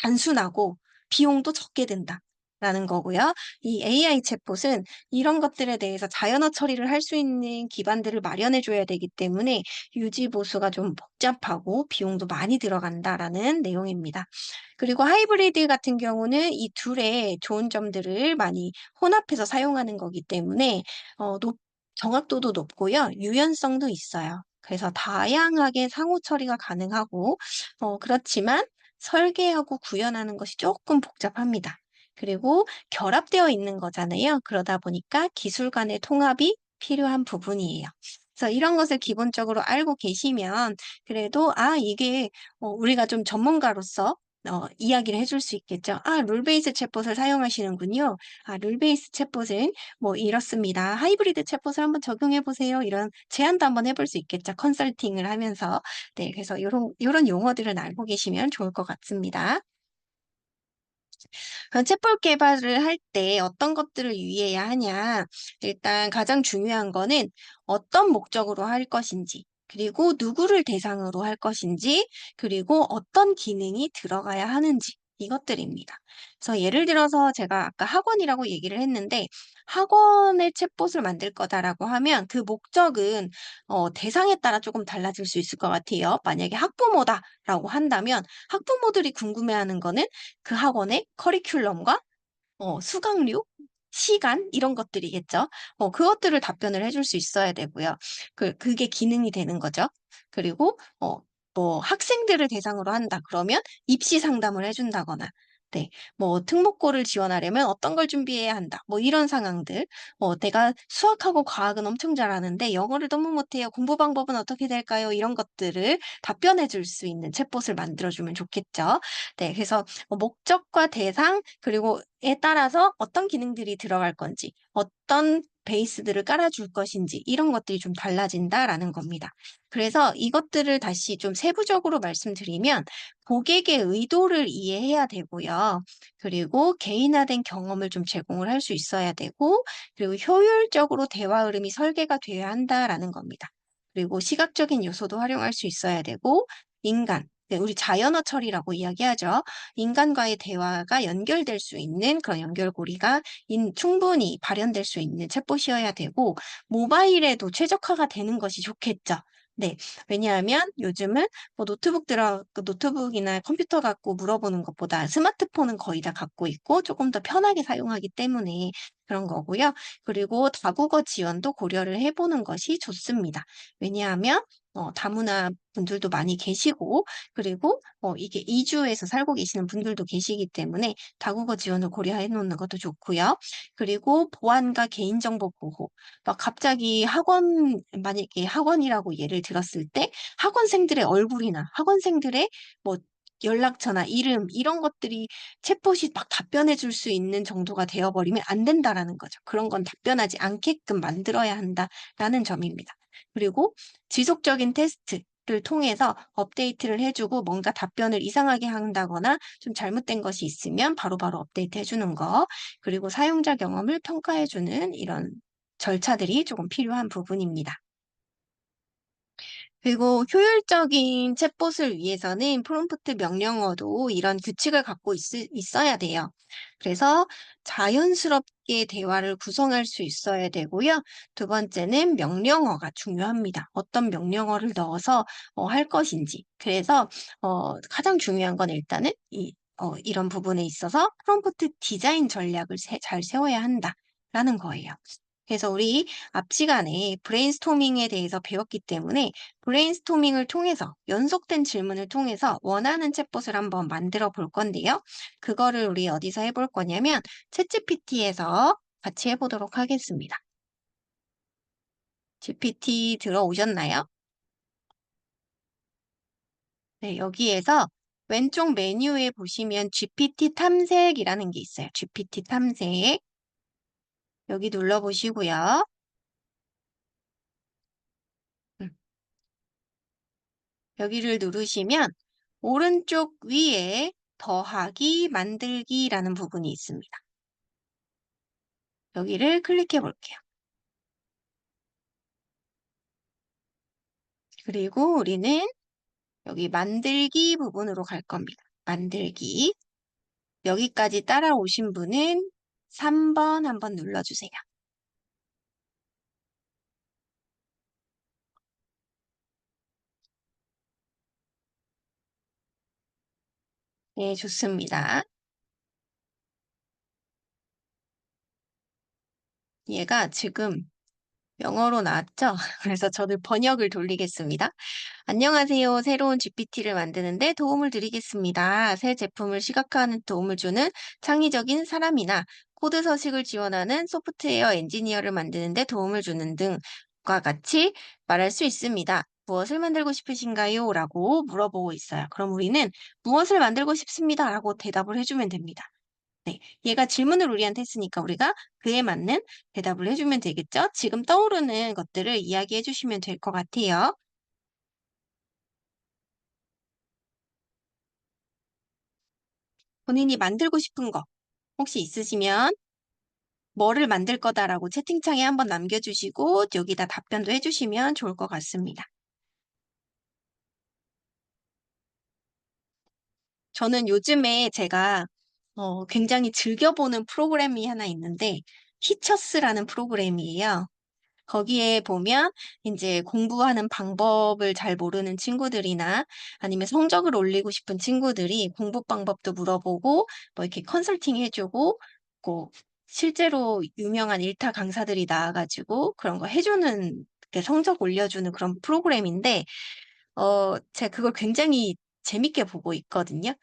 단순하고 비용도 적게 든다. 라는 거고요. 이 AI 챗봇은 이런 것들에 대해서 자연어 처리를 할 수 있는 기반들을 마련해 줘야 되기 때문에 유지 보수가 좀 복잡하고 비용도 많이 들어간다라는 내용입니다. 그리고 하이브리드 같은 경우는 이 둘의 좋은 점들을 많이 혼합해서 사용하는 거기 때문에 정확도도 높고요. 유연성도 있어요. 그래서 다양하게 상호 처리가 가능하고 그렇지만 설계하고 구현하는 것이 조금 복잡합니다. 그리고 결합되어 있는 거잖아요. 그러다 보니까 기술 간의 통합이 필요한 부분이에요. 그래서 이런 것을 기본적으로 알고 계시면 그래도 이게 우리가 좀 전문가로서 이야기를 해줄 수 있겠죠. 룰 베이스 챗봇을 사용하시는군요. 룰 베이스 챗봇은 뭐 이렇습니다. 하이브리드 챗봇을 한번 적용해 보세요. 이런 제안도 한번 해볼 수 있겠죠. 컨설팅을 하면서. 네, 그래서 이런 용어들은 알고 계시면 좋을 것 같습니다. 그럼 챗봇 개발을 할 때 어떤 것들을 유의해야 하냐? 일단 가장 중요한 거는 어떤 목적으로 할 것인지, 그리고 누구를 대상으로 할 것인지, 그리고 어떤 기능이 들어가야 하는지, 이것들입니다. 그래서 예를 들어서 제가 아까 학원이라고 얘기를 했는데, 학원의 챗봇을 만들 거다라고 하면 그 목적은 대상에 따라 조금 달라질 수 있을 것 같아요. 만약에 학부모다라고 한다면 학부모들이 궁금해하는 거는 그 학원의 커리큘럼과 수강료, 시간 이런 것들이겠죠. 그것들을 답변을 해줄 수 있어야 되고요. 그게 기능이 되는 거죠. 그리고 뭐 학생들을 대상으로 한다 그러면 입시 상담을 해준다거나 네, 뭐 특목고를 지원하려면 어떤 걸 준비해야 한다. 뭐 이런 상황들. 내가 수학하고 과학은 엄청 잘하는데 영어를 너무 못해요. 공부 방법은 어떻게 될까요? 이런 것들을 답변해 줄 수 있는 챗봇을 만들어주면 좋겠죠. 네, 그래서 목적과 대상 그리고 에 따라서 어떤 기능들이 들어갈 건지, 어떤 베이스들을 깔아줄 것인지 이런 것들이 좀 달라진다라는 겁니다. 그래서 이것들을 다시 좀 세부적으로 말씀드리면 고객의 의도를 이해해야 되고요. 그리고 개인화된 경험을 좀 제공을 할 수 있어야 되고, 그리고 효율적으로 대화 흐름이 설계가 되어야 한다라는 겁니다. 그리고 시각적인 요소도 활용할 수 있어야 되고, 인간, 네, 우리 자연어 처리라고 이야기하죠. 인간과의 대화가 연결될 수 있는 그런 연결고리가 충분히 발현될 수 있는 챗봇이어야 되고, 모바일에도 최적화가 되는 것이 좋겠죠. 네. 왜냐하면 요즘은 뭐 노트북이나 컴퓨터 갖고 물어보는 것보다 스마트폰은 거의 다 갖고 있고 조금 더 편하게 사용하기 때문에 그런 거고요. 그리고 다국어 지원도 고려를 해보는 것이 좋습니다. 왜냐하면 다문화 분들도 많이 계시고, 그리고 이게 이주에서 살고 계시는 분들도 계시기 때문에 다국어 지원을 고려해 놓는 것도 좋고요. 그리고 보안과 개인정보 보호. 막 갑자기 만약에 학원이라고 예를 들었을 때 학원생들의 얼굴이나 학원생들의 뭐 연락처나 이름 이런 것들이 챗봇이 막 답변해 줄 수 있는 정도가 되어버리면 안 된다라는 거죠. 그런 건 답변하지 않게끔 만들어야 한다라는 점입니다. 그리고 지속적인 테스트를 통해서 업데이트를 해주고 뭔가 답변을 이상하게 한다거나 좀 잘못된 것이 있으면 바로바로 업데이트 해주는 거, 그리고 사용자 경험을 평가해주는 이런 절차들이 조금 필요한 부분입니다. 그리고 효율적인 챗봇을 위해서는 프롬프트 명령어도 이런 규칙을 갖고 있어야 돼요. 그래서 자연스럽게 대화를 구성할 수 있어야 되고요. 두 번째는 명령어가 중요합니다. 어떤 명령어를 넣어서 할 것인지. 그래서 가장 중요한 건 일단은 이런 부분에 있어서 프롬프트 디자인 전략을 잘 세워야 한다라는 거예요. 그래서 우리 앞 시간에 브레인스토밍에 대해서 배웠기 때문에 브레인스토밍을 통해서 연속된 질문을 통해서 원하는 챗봇을 한번 만들어 볼 건데요. 그거를 우리 어디서 해볼 거냐면 챗GPT에서 같이 해보도록 하겠습니다. GPT 들어오셨나요? 네, 여기에서 왼쪽 메뉴에 보시면 GPT 탐색이라는 게 있어요. GPT 탐색. 여기 눌러보시고요. 음, 여기를 누르시면 오른쪽 위에 더하기 만들기라는 부분이 있습니다. 여기를 클릭해 볼게요. 그리고 우리는 여기 만들기 부분으로 갈 겁니다. 만들기. 여기까지 따라오신 분은 3번 한번 눌러주세요. 네, 좋습니다. 얘가 지금 영어로 나왔죠? 그래서 저는 번역을 돌리겠습니다. 안녕하세요. 새로운 GPT를 만드는데 도움을 드리겠습니다. 새 제품을 시각화하는 도움을 주는 창의적인 사람이나 코드 서식을 지원하는 소프트웨어 엔지니어를 만드는데 도움을 주는 등과 같이 말할 수 있습니다. 무엇을 만들고 싶으신가요? 라고 물어보고 있어요. 그럼 우리는 무엇을 만들고 싶습니다. 라고 대답을 해주면 됩니다. 네, 얘가 질문을 우리한테 했으니까 우리가 그에 맞는 대답을 해주면 되겠죠? 지금 떠오르는 것들을 이야기해 주시면 될 것 같아요. 본인이 만들고 싶은 거 혹시 있으시면 뭐를 만들 거다라고 채팅창에 한번 남겨주시고 여기다 답변도 해주시면 좋을 것 같습니다. 저는 요즘에 제가 굉장히 즐겨보는 프로그램이 하나 있는데 티처스라는 프로그램이에요. 거기에 보면 이제 공부하는 방법을 잘 모르는 친구들이나 아니면 성적을 올리고 싶은 친구들이 공부 방법도 물어보고 뭐 이렇게 컨설팅 해주고 고 실제로 유명한 일타 강사들이 나와가지고 그런 거 해주는 이렇게 성적 올려주는 그런 프로그램인데 제가 그걸 굉장히 재밌게 보고 있거든요.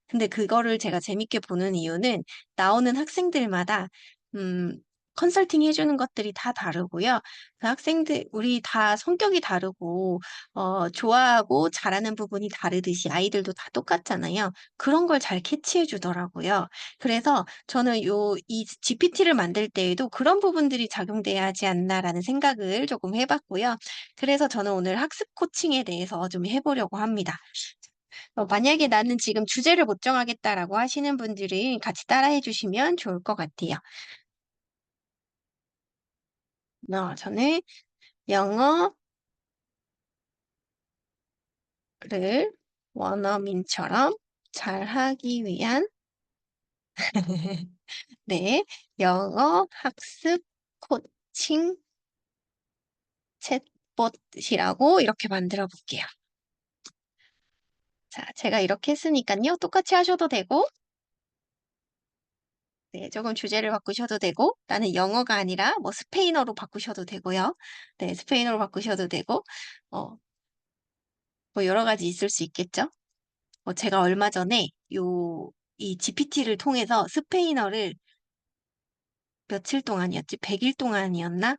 근데 그거를 제가 재밌게 보는 이유는 나오는 학생들마다 음, 컨설팅 해주는 것들이 다 다르고요. 그 학생들 우리 다 성격이 다르고 좋아하고 잘하는 부분이 다르듯이 아이들도 다 똑같잖아요. 그런 걸 잘 캐치해 주더라고요. 그래서 저는 이 GPT를 만들 때에도 그런 부분들이 작용돼야 하지 않나라는 생각을 조금 해봤고요. 그래서 저는 오늘 학습 코칭에 대해서 좀 해보려고 합니다. 만약에 나는 지금 주제를 못 정하겠다라고 하시는 분들은 같이 따라해 주시면 좋을 것 같아요. 저는 영어를 원어민처럼 잘하기 위한 네, 영어 학습 코칭 챗봇이라고 이렇게 만들어 볼게요. 자, 제가 이렇게 했으니까요. 똑같이 하셔도 되고, 네, 조금 주제를 바꾸셔도 되고, 나는 영어가 아니라 뭐 스페인어로 바꾸셔도 되고요. 네, 스페인어로 바꾸셔도 되고, 어, 뭐 여러 가지 있을 수 있겠죠? 제가 얼마 전에 이 GPT를 통해서 스페인어를 며칠 동안이었지? 100일 동안이었나?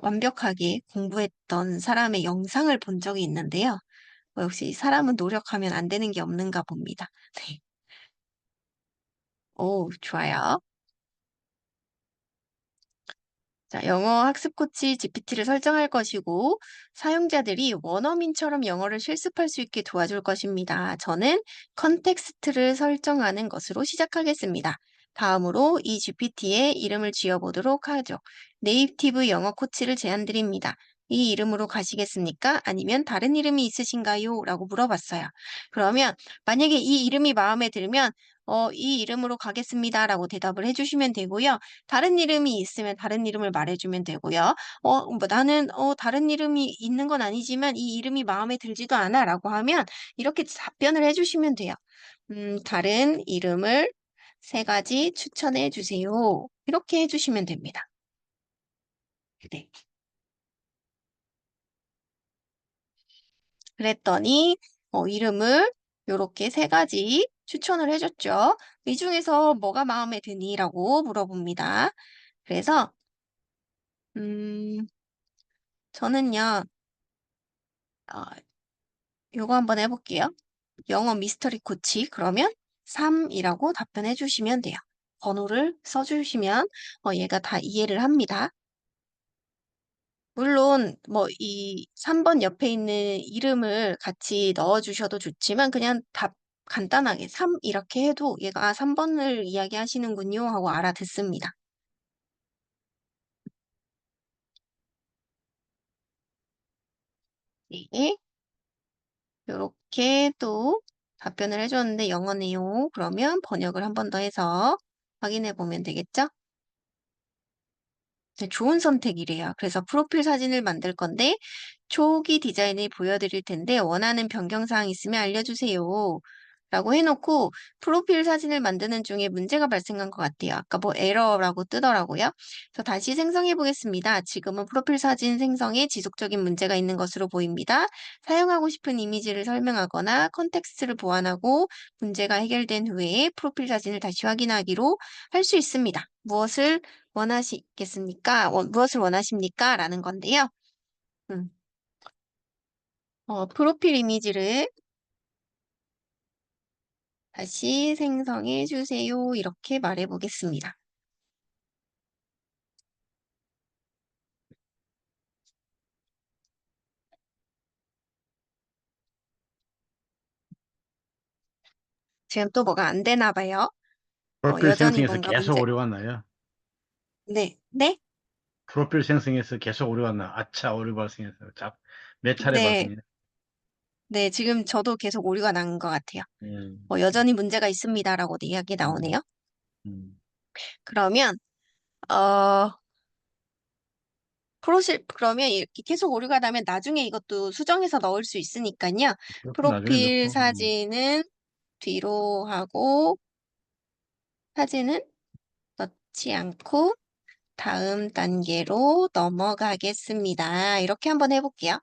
완벽하게 공부했던 사람의 영상을 본 적이 있는데요. 역시 사람은 노력하면 안 되는 게 없는가 봅니다. 네. 오, 좋아요. 자, 영어 학습 코치 GPT를 설정할 것이고, 사용자들이 원어민처럼 영어를 실습할 수 있게 도와줄 것입니다. 저는 컨텍스트를 설정하는 것으로 시작하겠습니다. 다음으로 이 GPT에 이름을 지어보도록 하죠. 네이티브 영어 코치를 제안드립니다. 이 이름으로 가시겠습니까? 아니면 다른 이름이 있으신가요? 라고 물어봤어요. 그러면 만약에 이 이름이 마음에 들면 이 이름으로 가겠습니다라고 대답을 해주시면 되고요. 다른 이름이 있으면 다른 이름을 말해주면 되고요. 뭐 나는 다른 이름이 있는 건 아니지만 이 이름이 마음에 들지도 않아라고 하면 이렇게 답변을 해주시면 돼요. 다른 이름을 세 가지 추천해 주세요. 이렇게 해주시면 됩니다. 네. 그랬더니 이름을 이렇게 세 가지 추천을 해줬죠. 이 중에서 뭐가 마음에 드니라고 물어봅니다. 그래서 음, 저는요, 어, 요거 한번 해볼게요. 영어 미스터리 코치 그러면 3이라고 답변해 주시면 돼요. 번호를 써주시면 얘가 다 이해를 합니다. 물론 뭐 이 3번 옆에 있는 이름을 같이 넣어주셔도 좋지만 그냥 답 간단하게 3 이렇게 해도 얘가 3번을 이야기하시는군요 하고 알아듣습니다. 네. 이렇게 또 답변을 해줬는데 영어네요. 그러면 번역을 한 번 더 해서 확인해 보면 되겠죠? 네, 좋은 선택이래요. 그래서 프로필 사진을 만들 건데 초기 디자인을 보여드릴 텐데 원하는 변경사항 있으면 알려주세요. 라고 해놓고 프로필 사진을 만드는 중에 문제가 발생한 것 같아요. 아까 뭐 에러라고 뜨더라고요. 그래서 다시 생성해 보겠습니다. 지금은 프로필 사진 생성에 지속적인 문제가 있는 것으로 보입니다. 사용하고 싶은 이미지를 설명하거나 컨텍스트를 보완하고 문제가 해결된 후에 프로필 사진을 다시 확인하기로 할 수 있습니다. 무엇을 원하시겠습니까? 무엇을 원하십니까? 라는 건데요. 음, 프로필 이미지를 다시 생성해 주세요. 이렇게 말해 보겠습니다. 지금 또 뭐가 안 되나 봐요. 프로필 여전히 생성에서 뭔가 계속 문제. 오류가 나요. 네, 네, 프로필 생성에서 계속 오류가 나. 아차, 오류 발생해서. 몇 차례 네, 발생해. 네. 지금 저도 계속 오류가 난 것 같아요. 음, 여전히 문제가 있습니다라고 이야기 음, 나오네요. 음. 그러면, 그러면 이렇게 계속 오류가 나면 나중에 이것도 수정해서 넣을 수 있으니까요. 그것도 나중에 프로필 넣고, 사진은 뒤로 하고, 사진은 넣지 않고, 다음 단계로 넘어가겠습니다. 이렇게 한번 해볼게요.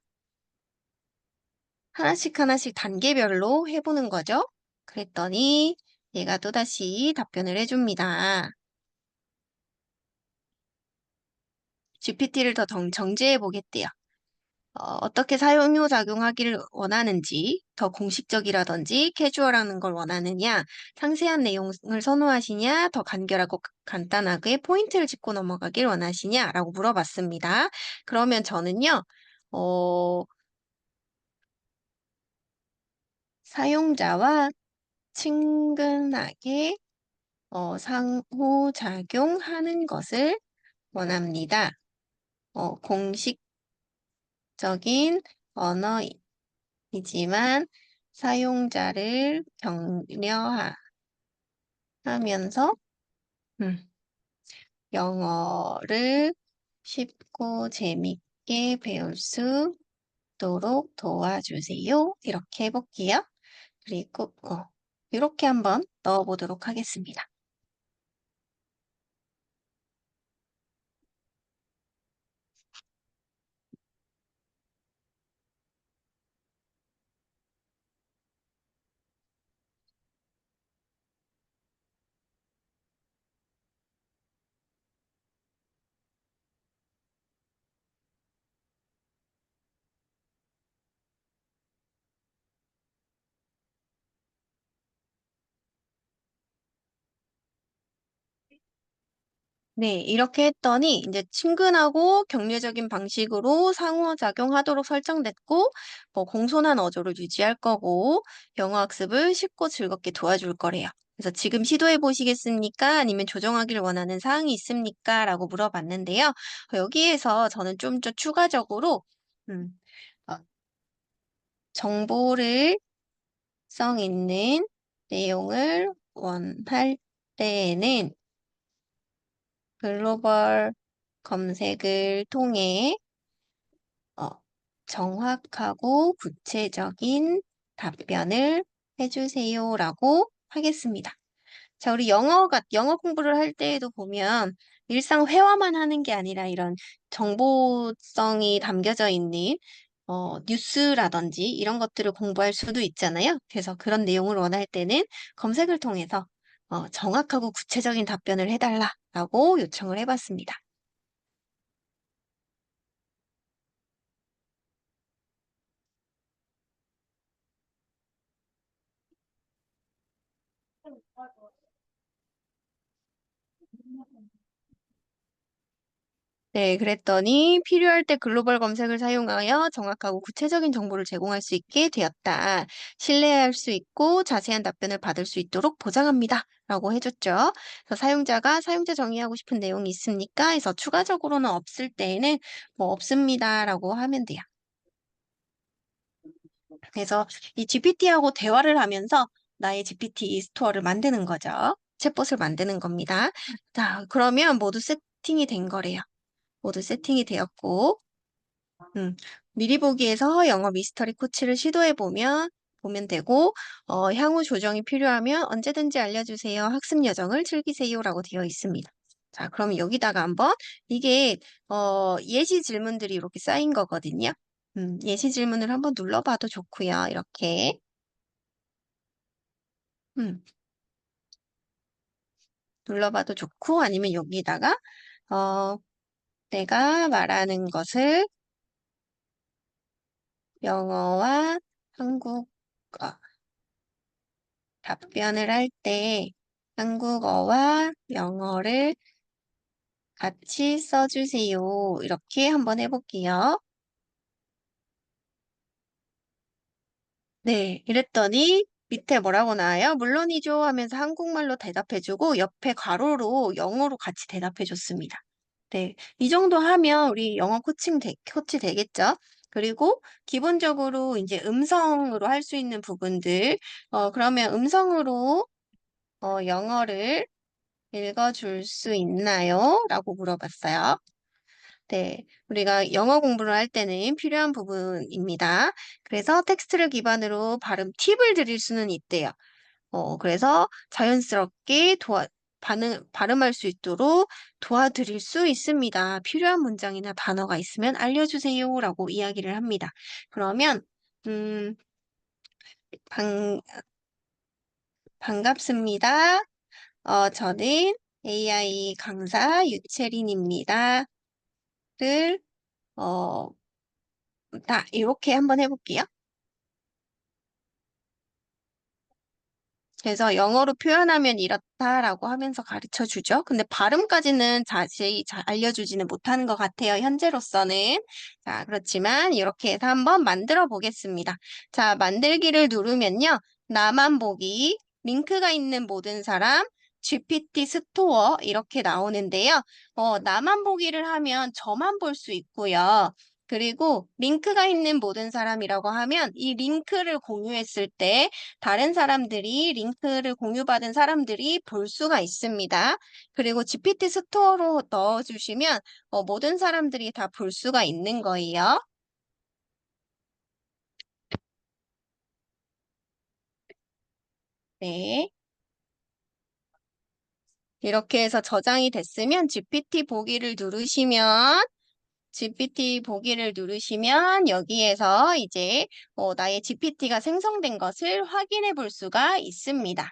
하나씩 하나씩 단계별로 해보는 거죠. 그랬더니 얘가 또다시 답변을 해줍니다. GPT를 더 정제해 보겠대요. 어떻게 상호작용하기를 원하는지, 더 공식적이라든지 캐주얼한 걸 원하느냐, 상세한 내용을 선호하시냐, 더 간결하고 간단하게 포인트를 짚고 넘어가길 원하시냐라고 물어봤습니다. 그러면 저는요, 어, 사용자와 친근하게 상호작용하는 것을 원합니다. 공식적인 언어이지만 사용자를 격려하면서 음, 영어를 쉽고 재밌게 배울 수 있도록 도와주세요. 이렇게 해볼게요. 그리고 이렇게 한번 넣어보도록 하겠습니다. 네, 이렇게 했더니 이제 친근하고 격려적인 방식으로 상호작용하도록 설정됐고, 뭐 공손한 어조를 유지할 거고, 영어 학습을 쉽고 즐겁게 도와줄 거래요. 그래서 지금 시도해 보시겠습니까? 아니면 조정하기를 원하는 사항이 있습니까? 라고 물어봤는데요. 여기에서 저는 좀 더 추가적으로, 음, 어, 정보를 성 있는 내용을 원할 때에는 글로벌 검색을 통해 어, 정확하고 구체적인 답변을 해주세요라고 하겠습니다. 자, 우리 영어 공부를 할 때에도 보면 일상 회화만 하는 게 아니라 이런 정보성이 담겨져 있는 뉴스라든지 이런 것들을 공부할 수도 있잖아요. 그래서 그런 내용을 원할 때는 검색을 통해서 정확하고 구체적인 답변을 해달라라고 요청을 해봤습니다. 네, 그랬더니 필요할 때 글로벌 검색을 사용하여 정확하고 구체적인 정보를 제공할 수 있게 되었다. 신뢰할 수 있고 자세한 답변을 받을 수 있도록 보장합니다. 라고 해줬죠. 그래서 사용자가 사용자 정의하고 싶은 내용이 있습니까? 해서 추가적으로는 없을 때에는 뭐 없습니다. 라고 하면 돼요. 그래서 이 GPT하고 대화를 하면서 나의 GPT 스토어를 만드는 거죠. 챗봇을 만드는 겁니다. 자, 그러면 모두 세팅이 된 거래요. 모두 세팅이 되었고, 미리 보기에서 영어 미스터리 코치를 시도해보면 보면 되고, 향후 조정이 필요하면 언제든지 알려주세요. 학습 여정을 즐기세요라고 되어 있습니다. 자, 그럼 여기다가 한번 이게 예시 질문들이 이렇게 쌓인 거거든요. 예시 질문을 한번 눌러봐도 좋고요. 이렇게. 음, 눌러봐도 좋고 아니면 여기다가 어, 내가 말하는 것을 영어와 한국어 답변을 할 때 한국어와 영어를 같이 써주세요. 이렇게 한번 해볼게요. 네, 이랬더니 밑에 뭐라고 나와요? 물론이죠 하면서 한국말로 대답해주고 옆에 괄호로 영어로 같이 대답해줬습니다. 네, 이 정도 하면 우리 영어 코치 되겠죠? 그리고 기본적으로 이제 음성으로 할 수 있는 부분들, 그러면 음성으로 영어를 읽어줄 수 있나요? 라고 물어봤어요. 네, 우리가 영어 공부를 할 때는 필요한 부분입니다. 그래서 텍스트를 기반으로 발음 팁을 드릴 수는 있대요. 그래서 자연스럽게 발음할 수 있도록 도와드릴 수 있습니다. 필요한 문장이나 단어가 있으면 알려주세요. 라고 이야기를 합니다. 그러면, 음, 반, 반갑습니다. 저는 AI 강사 유채린입니다. 를, 어, 이렇게 한번 해볼게요. 그래서 영어로 표현하면 이렇다라고 하면서 가르쳐 주죠. 근데 발음까지는 자세히 잘 알려주지는 못하는 것 같아요. 현재로서는. 자, 그렇지만 이렇게 해서 한번 만들어 보겠습니다. 자, 만들기를 누르면요. 나만 보기, 링크가 있는 모든 사람, GPT 스토어 이렇게 나오는데요. 나만 보기를 하면 저만 볼 수 있고요. 그리고 링크가 있는 모든 사람이라고 하면 이 링크를 공유했을 때 다른 사람들이 링크를 공유받은 사람들이 볼 수가 있습니다. 그리고 GPT 스토어로 넣어주시면 모든 사람들이 다 볼 수가 있는 거예요. 네. 이렇게 해서 저장이 됐으면 GPT 보기를 누르시면 여기에서 이제 나의 GPT가 생성된 것을 확인해 볼 수가 있습니다.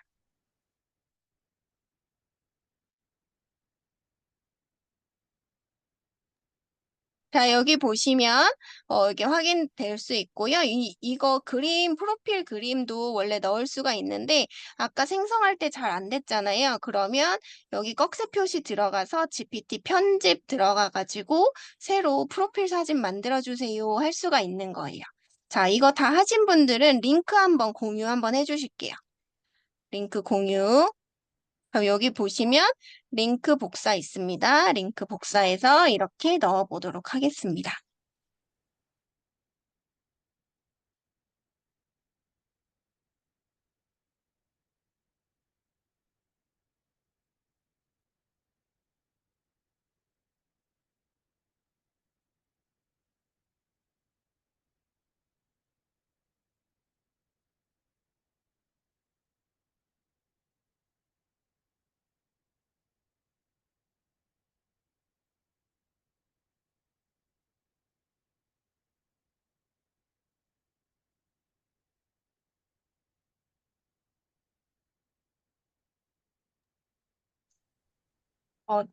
자, 여기 보시면, 이게 확인될 수 있고요. 이거 프로필 그림도 원래 넣을 수가 있는데, 아까 생성할 때 잘 안 됐잖아요. 그러면 여기 꺽쇠 표시 들어가서 GPT 편집 들어가가지고, 새로 프로필 사진 만들어주세요 할 수가 있는 거예요. 자, 이거 다 하신 분들은 링크 한번 공유 한번 해주실게요. 링크 공유. 그럼 여기 보시면 링크 복사 있습니다. 링크 복사해서 이렇게 넣어 보도록 하겠습니다.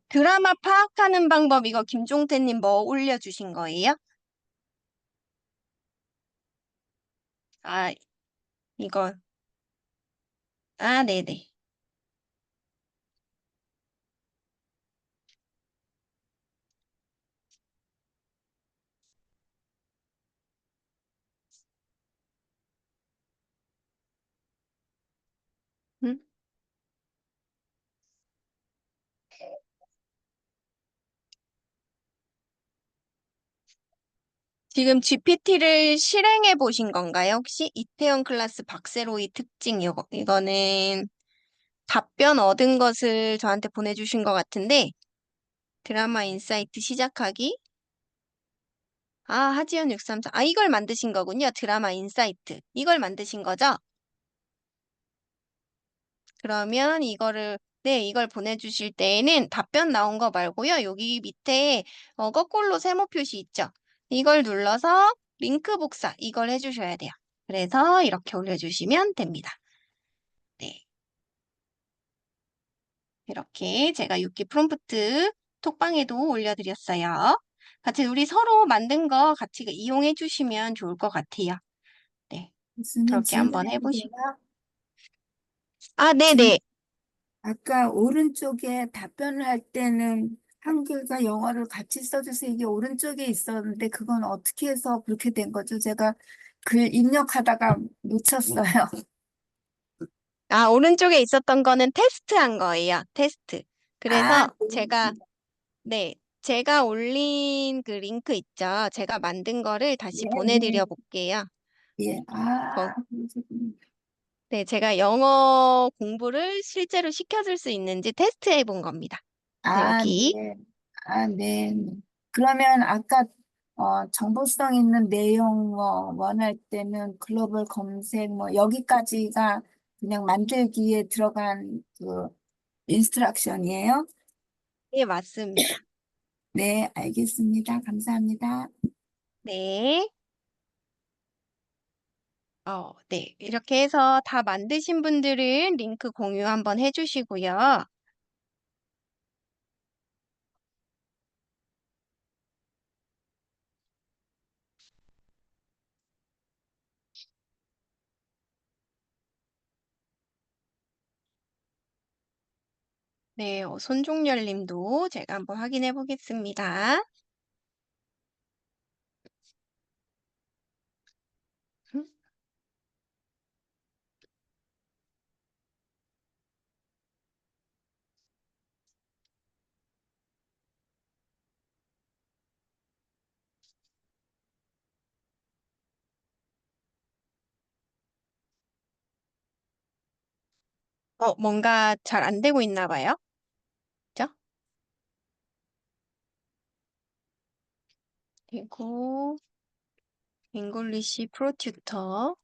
드라마 파악하는 방법 이거 김종태님 뭐 올려주신 거예요? 아, 이거. 아, 네네. 음? 지금 GPT를 실행해 보신 건가요? 혹시 이태원 클래스 박세로이 특징 이거는 답변 얻은 것을 저한테 보내주신 것 같은데 드라마 인사이트 시작하기 하지연 634. 이걸 만드신 거군요. 드라마 인사이트. 이걸 만드신 거죠? 그러면 이걸 보내주실 때에는 답변 나온 거 말고요. 여기 밑에 거꾸로 세모 표시 있죠? 이걸 눌러서 링크 복사, 이걸 해주셔야 돼요. 그래서 이렇게 올려주시면 됩니다. 네. 이렇게 제가 6기 프롬프트 톡방에도 올려드렸어요. 같이 우리 서로 만든 거 같이 이용해 주시면 좋을 것 같아요. 네. 교수님 그렇게 한번 질문해도 해보시고. 돼요? 질- 네네. 아까 오른쪽에 답변을 할 때는 한글과 영어를 같이 써주세요. 이게 오른쪽에 있었는데 그건 어떻게 해서 그렇게 된 거죠? 제가 글 입력하다가 놓쳤어요. 오른쪽에 있었던 거는 테스트한 거예요. 테스트. 아, 그래서 네, 제가 올린 그 링크 있죠. 제가 만든 거를 다시 네, 네, 보내드려 볼게요. 예. 그러시군요. 네, 제가 영어 공부를 실제로 시켜줄 수 있는지 테스트해 본 겁니다. 네, 여기. 네. 네. 네. 그러면 아까 정보성 있는 내용 원할 때는 글로벌 검색 여기까지가 그냥 만들기에 들어간 그 인스트럭션이에요? 네, 맞습니다. 네, 알겠습니다. 감사합니다. 네. 네. 이렇게 해서 다 만드신 분들은 링크 공유 한번 해주시고요. 네, 손종열 님도 제가 한번 확인해 보겠습니다. 음, 뭔가 잘 안 되고 있나 봐요. 그죠? 그리고 잉글리시 프로튜터.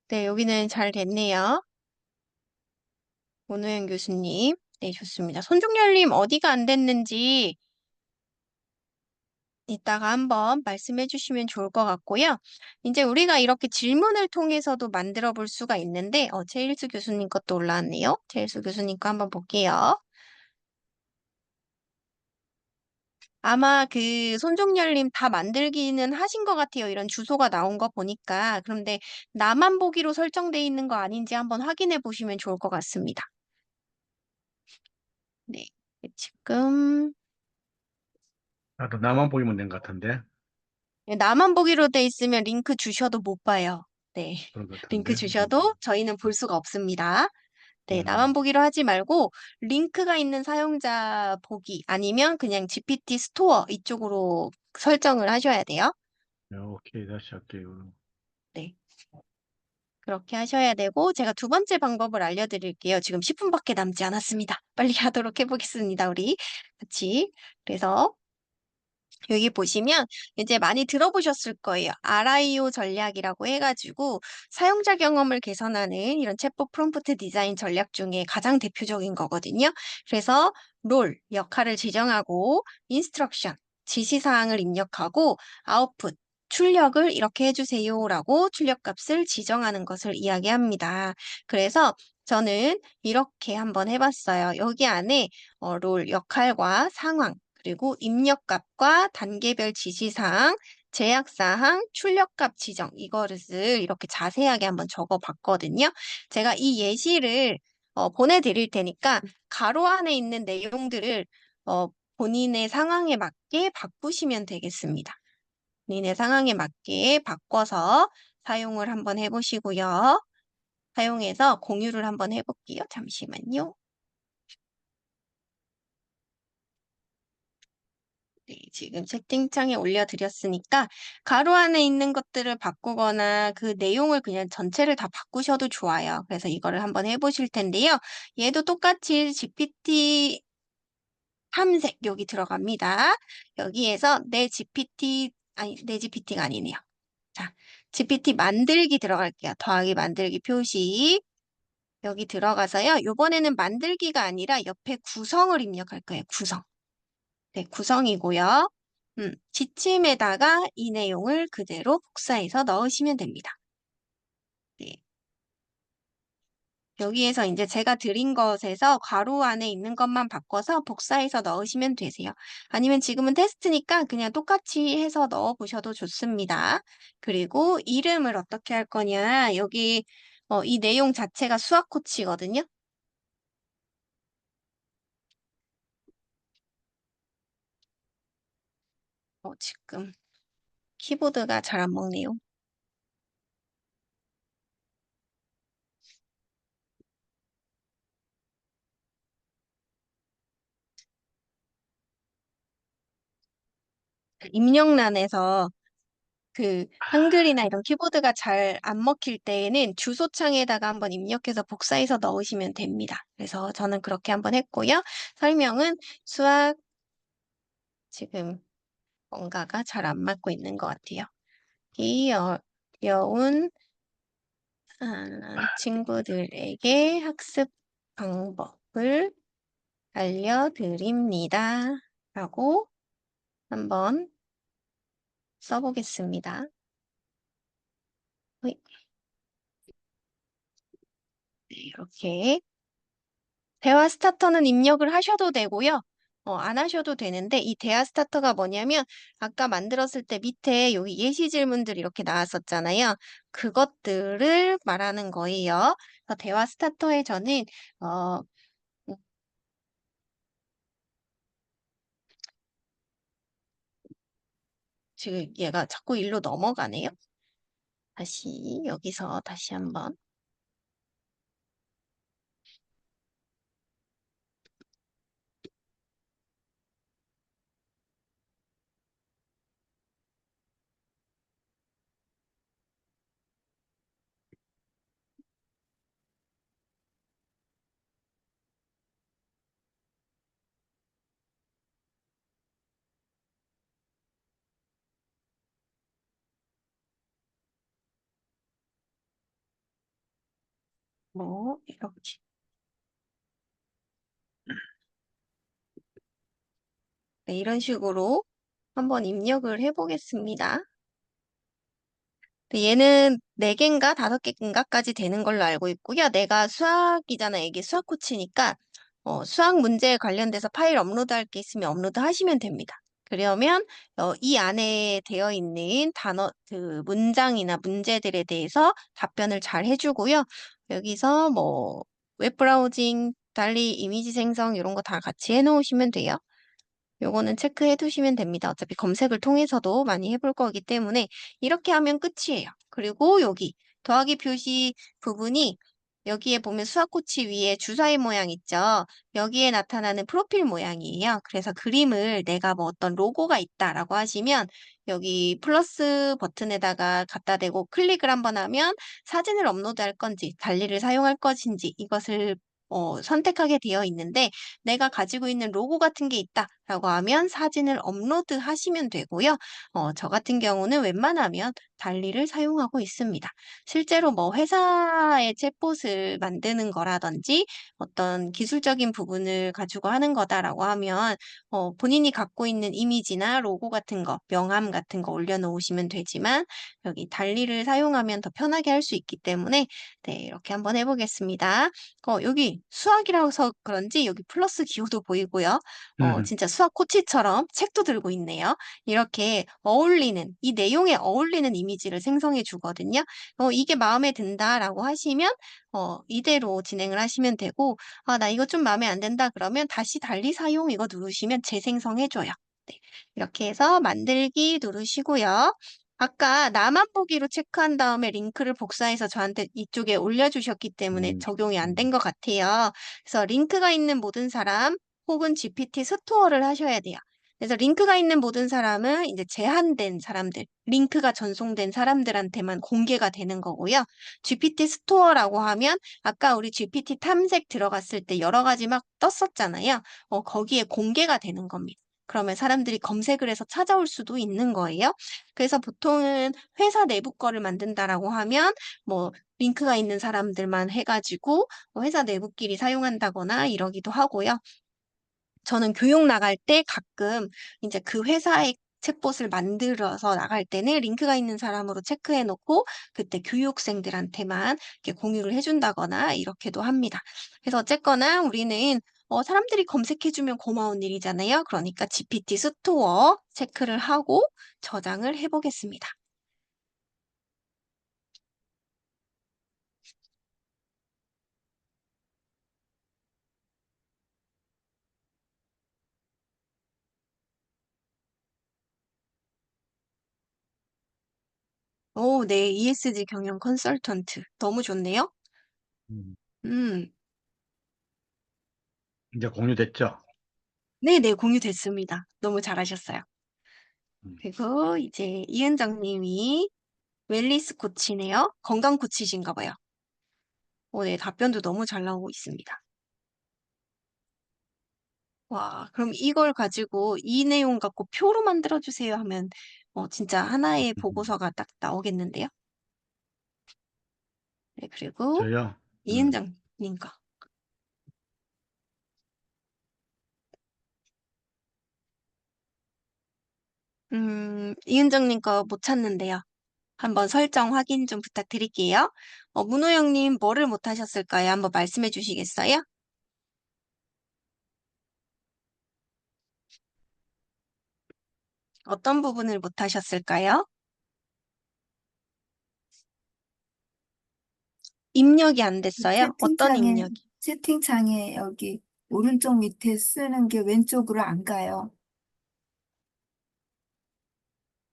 네, 여기는 잘 됐네요. 오노영 교수님. 네, 좋습니다. 손종열님 어디가 안 됐는지 이따가 한번 말씀해 주시면 좋을 것 같고요. 이제 우리가 이렇게 질문을 통해서도 만들어 볼 수가 있는데, 최일수 교수님 것도 올라왔네요. 최일수 교수님 거 한번 볼게요. 아마 그 손종열님 다 만들기는 하신 것 같아요. 이런 주소가 나온 거 보니까. 그런데 나만 보기로 설정돼 있는 거 아닌지 한번 확인해 보시면 좋을 것 같습니다. 네. 지금 나도 나만 보이면 된 것 같은데. 나만 보기로 돼 있으면 링크 주셔도 못 봐요. 네. 그런 것 링크 같은데. 주셔도 저희는 볼 수가 없습니다. 네, 나만 음, 보기로 하지 말고 링크가 있는 사용자 보기 아니면 그냥 GPT 스토어 이쪽으로 설정을 하셔야 돼요. 오케이, 다시 할게요. 네. 그렇게 하셔야 되고 제가 두 번째 방법을 알려드릴게요. 지금 10분밖에 남지 않았습니다. 빨리 하도록 해보겠습니다. 우리 같이. 그래서 여기 보시면 이제 많이 들어보셨을 거예요. RIO 전략이라고 해가지고 사용자 경험을 개선하는 이런 챗봇 프롬프트 디자인 전략 중에 가장 대표적인 거거든요. 그래서 롤, 역할을 지정하고 인스트럭션, 지시사항을 입력하고 아웃풋, 출력을 이렇게 해주세요라고 출력값을 지정하는 것을 이야기합니다. 그래서 저는 이렇게 한번 해봤어요. 여기 안에 롤, 역할과 상황, 그리고 입력값과 단계별 지시사항, 제약사항, 출력값 지정, 이거를 이렇게 자세하게 한번 적어봤거든요. 제가 이 예시를 보내드릴 테니까 가로 안에 있는 내용들을 어, 본인의 상황에 맞게 바꾸시면 되겠습니다. 본인의 상황에 맞게 바꿔서 사용을 한번 해보시고요. 사용해서 공유를 한번 해볼게요. 잠시만요. 네, 지금 채팅창에 올려드렸으니까 가로 안에 있는 것들을 바꾸거나 그 내용을 그냥 전체를 다 바꾸셔도 좋아요. 그래서 이거를 한번 해보실 텐데요. 얘도 똑같이 GPT 탐색 여기 들어갑니다. 여기에서 내 GPT가 아니네요. 자, GPT 만들기 들어갈게요. 더하기 만들기 표시. 여기 들어가서요. 이번에는 만들기가 아니라 옆에 구성을 입력할 거예요. 구성. 네, 구성이고요. 지침에다가 이 내용을 그대로 복사해서 넣으시면 됩니다. 네. 여기에서 이제 제가 드린 것에서 괄호 안에 있는 것만 바꿔서 복사해서 넣으시면 되세요. 아니면 지금은 테스트니까 그냥 똑같이 해서 넣어보셔도 좋습니다. 그리고 이름을 어떻게 할 거냐. 여기 이 내용 자체가 수학 코치거든요. 지금 키보드가 잘 안 먹네요. 입력란에서 그 한글이나 이런 키보드가 잘 안 먹힐 때에는 주소창에다가 한번 입력해서 복사해서 넣으시면 됩니다. 그래서 저는 그렇게 한번 했고요. 설명은 수학 지금 뭔가가 잘 안 맞고 있는 것 같아요. 이 어려운 친구들에게 학습 방법을 알려드립니다. 라고 한번 써보겠습니다. 네, 이렇게. 대화 스타터는 입력을 하셔도 되고요. 안 하셔도 되는데 이 대화 스타터가 뭐냐면 아까 만들었을 때 밑에 여기 예시 질문들 이렇게 나왔었잖아요. 그것들을 말하는 거예요. 그래서 대화 스타터에 저는 음, 지금 얘가 자꾸 일로 넘어가네요. 다시 여기서 다시 한번. 이렇게. 네, 이런 식으로 한번 입력을 해보겠습니다. 얘는 4개인가 5개인가까지 되는 걸로 알고 있고요. 내가 수학이잖아. 이게 수학 코치니까 수학 문제에 관련돼서 파일 업로드할 게 있으면 업로드 하시면 됩니다. 그러면 이 안에 되어 있는 단어, 그 문장이나 문제들에 대해서 답변을 잘 해주고요. 여기서 뭐 웹브라우징, 달리 이미지 생성 이런 거 다 같이 해놓으시면 돼요. 요거는 체크해 두시면 됩니다. 어차피 검색을 통해서도 많이 해볼 거기 때문에 이렇게 하면 끝이에요. 그리고 여기 더하기 표시 부분이 여기에 보면 수학코치 위에 주사위 모양 있죠? 여기에 나타나는 프로필 모양이에요. 그래서 그림을 내가 뭐 어떤 로고가 있다라고 하시면 여기 플러스 버튼에다가 갖다 대고 클릭을 한번 하면 사진을 업로드할 건지 달리를 사용할 것인지 이것을 선택하게 되어 있는데 내가 가지고 있는 로고 같은 게 있다라고 하면 사진을 업로드 하시면 되고요. 저 같은 경우는 웬만하면 달리를 사용하고 있습니다. 실제로 뭐 회사의 챗봇을 만드는 거라든지 어떤 기술적인 부분을 가지고 하는 거다라고 하면 본인이 갖고 있는 이미지나 로고 같은 거, 명함 같은 거 올려놓으시면 되지만 여기 달리를 사용하면 더 편하게 할 수 있기 때문에 네, 이렇게 한번 해보겠습니다. 여기 수학이라서 그런지 여기 플러스 기호도 보이고요. 진짜 수학 코치처럼 책도 들고 있네요. 이렇게 어울리는, 이 내용에 어울리는 이미지를 생성해 주거든요. 이게 마음에 든다라고 하시면, 이대로 진행을 하시면 되고, 나 이거 좀 마음에 안 든다 그러면 다시 달리 사용 이거 누르시면 재생성해줘요. 네, 이렇게 해서 만들기 누르시고요. 아까 나만 보기로 체크한 다음에 링크를 복사해서 저한테 이쪽에 올려주셨기 때문에 적용이 안 된 것 같아요. 그래서 링크가 있는 모든 사람 혹은 GPT 스토어를 하셔야 돼요. 그래서 링크가 있는 모든 사람은 이제 제한된 사람들, 링크가 전송된 사람들한테만 공개가 되는 거고요. GPT 스토어라고 하면 아까 우리 GPT 탐색 들어갔을 때 여러 가지 막 떴었잖아요. 거기에 공개가 되는 겁니다. 그러면 사람들이 검색을 해서 찾아올 수도 있는 거예요. 그래서 보통은 회사 내부 거를 만든다라고 하면 뭐 링크가 있는 사람들만 해가지고 회사 내부끼리 사용한다거나 이러기도 하고요. 저는 교육 나갈 때 가끔 이제 그 회사의 챗봇을 만들어서 나갈 때는 링크가 있는 사람으로 체크해 놓고 그때 교육생들한테만 이렇게 공유를 해준다거나 이렇게도 합니다. 그래서 어쨌거나 우리는 사람들이 검색해주면 고마운 일이잖아요. 그러니까 GPT 스토어 체크를 하고 저장을 해보겠습니다. 오, 네, ESG 경영 컨설턴트. 너무 좋네요. 음, 음, 이제 공유됐죠? 네네, 공유됐습니다. 너무 잘하셨어요. 음, 그리고 이제 이은정 님이 웰니스 코치네요. 건강 코치신가 봐요. 네, 답변도 너무 잘 나오고 있습니다. 와, 그럼 이걸 가지고 이 내용 갖고 표로 만들어주세요 하면 진짜 하나의 음. 보고서가 딱 나오겠는데요. 네, 그리고 저요. 이은정 님 거. 이은정 님 거 못 찾는데요. 한번 설정 확인 좀 부탁드릴게요. 문호영 님 뭐를 못 하셨을까요? 한번 말씀해 주시겠어요? 어떤 부분을 못 하셨을까요? 입력이 안 됐어요? 어떤 채팅창에, 입력이? 채팅창에 여기 오른쪽 밑에 쓰는 게 왼쪽으로 안 가요.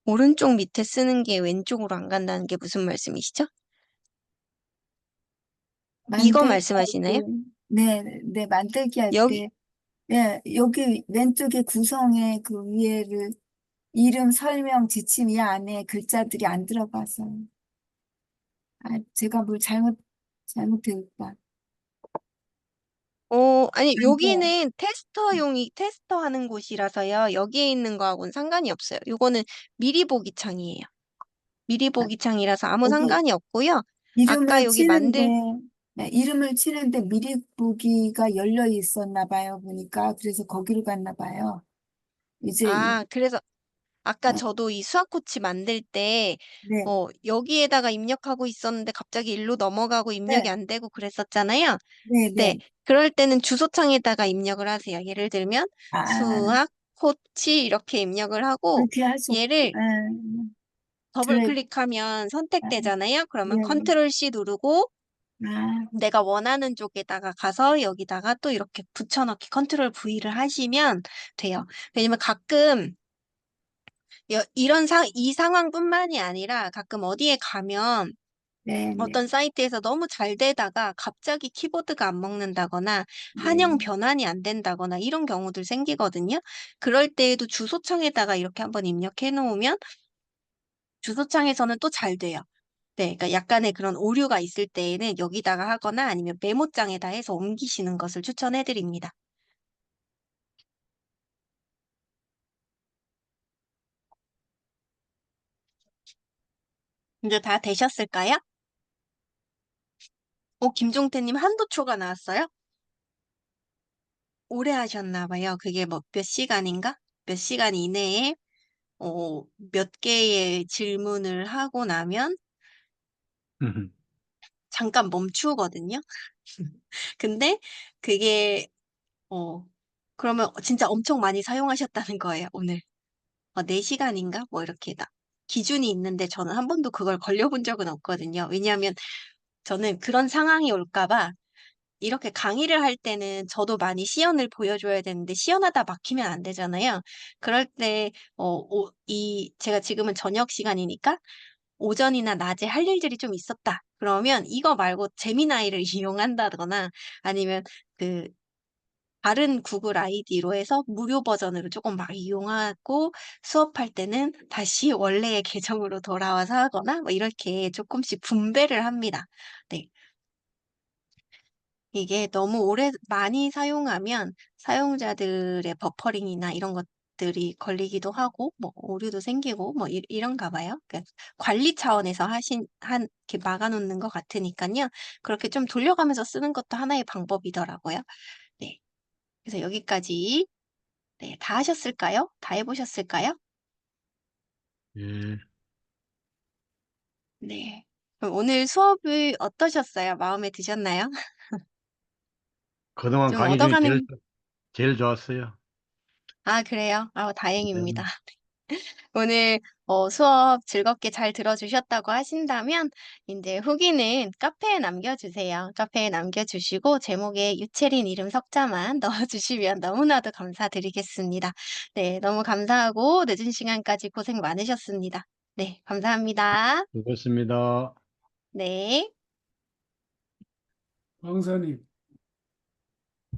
오른쪽 밑에 쓰는 게 왼쪽으로 안 간다는 게 무슨 말씀이시죠? 이거 만들기 할 말씀하시나요? 때, 네, 네, 만들기 할 여기, 때, 네, 여기 왼쪽에 구성에 그 위에를 이름 설명 지침 이 안에 글자들이 안 들어가서, 제가 뭘 잘못했다. 아니, 안 돼. 여기는 테스터 하는 곳이라서요. 여기에 있는 거하고는 상관이 없어요. 요거는 미리 보기 창이에요. 미리 아, 보기 창이라서 아무 여기 상관이 없고요. 아까 이름을 여기 치는데, 만들, 네, 이름을 치는데 미리 보기가 열려 있었나 봐요, 보니까. 그래서 거기로 갔나 봐요. 이제, 그래서 아까 네, 저도 이 수학 코치 만들 때, 네, 여기에다가 입력하고 있었는데 갑자기 일로 넘어가고 입력이 네, 안 되고 그랬었잖아요. 네, 네. 네. 그럴 때는 주소창에다가 입력을 하세요. 예를 들면 아, 수학 코치 이렇게 입력을 하고 그렇게 하셨, 얘를 더블 그래, 클릭하면 아, 선택되잖아요. 그러면 예, 컨트롤 C 누르고 아, 내가 원하는 쪽에다가 가서 여기다가 또 이렇게 붙여넣기 컨트롤 V를 하시면 돼요. 왜냐면 가끔 이 상황뿐만이 아니라 가끔 어디에 가면 네, 네, 어떤 사이트에서 너무 잘 되다가 갑자기 키보드가 안 먹는다거나 네, 한영 변환이 안 된다거나 이런 경우들 생기거든요. 그럴 때에도 주소창에다가 이렇게 한번 입력해 놓으면 주소창에서는 또 잘 돼요. 네, 그러니까 약간의 그런 오류가 있을 때에는 여기다가 하거나 아니면 메모장에다 해서 옮기시는 것을 추천해 드립니다. 이제 다 되셨을까요? 김종태님 한도초가 나왔어요? 오래 하셨나 봐요. 그게 뭐 몇 시간인가? 몇 시간 이내에 몇 개의 질문을 하고 나면 잠깐 멈추거든요. 근데 그게, 그러면 진짜 엄청 많이 사용하셨다는 거예요, 오늘. 4시간인가? 뭐 이렇게 기준이 있는데 저는 한 번도 그걸 걸려본 적은 없거든요. 왜냐하면 저는 그런 상황이 올까 봐 이렇게 강의를 할 때는 저도 많이 시연을 보여줘야 되는데 시연하다 막히면 안 되잖아요. 그럴 때, 제가 지금은 저녁 시간이니까 오전이나 낮에 할 일들이 좀 있었다. 그러면 이거 말고 재미나이를 이용한다거나 아니면 그 다른 구글 아이디로 해서 무료 버전으로 조금 막 이용하고 수업할 때는 다시 원래의 계정으로 돌아와서 하거나 뭐 이렇게 조금씩 분배를 합니다. 네. 이게 너무 많이 사용하면 사용자들의 버퍼링이나 이런 것들이 걸리기도 하고, 뭐, 오류도 생기고, 뭐, 이런가 봐요. 그러니까 관리 차원에서 이렇게 막아놓는 것 같으니까요. 그렇게 좀 돌려가면서 쓰는 것도 하나의 방법이더라고요. 네. 그래서 여기까지, 네, 다 하셨을까요? 다 해보셨을까요? 예. 네. 그럼 오늘 수업이 어떠셨어요? 마음에 드셨나요? 그동안 좀 강의 중에 얻어가는, 제일 좋았어요. 아, 그래요? 아, 다행입니다. 네. 오늘 수업 즐겁게 잘 들어주셨다고 하신다면 이제 후기는 카페에 남겨주세요. 카페에 남겨주시고 제목에 유채린 이름 석자만 넣어주시면 너무나도 감사드리겠습니다. 네, 너무 감사하고 늦은 시간까지 고생 많으셨습니다. 네, 감사합니다. 수고했습니다. 네, 강사님,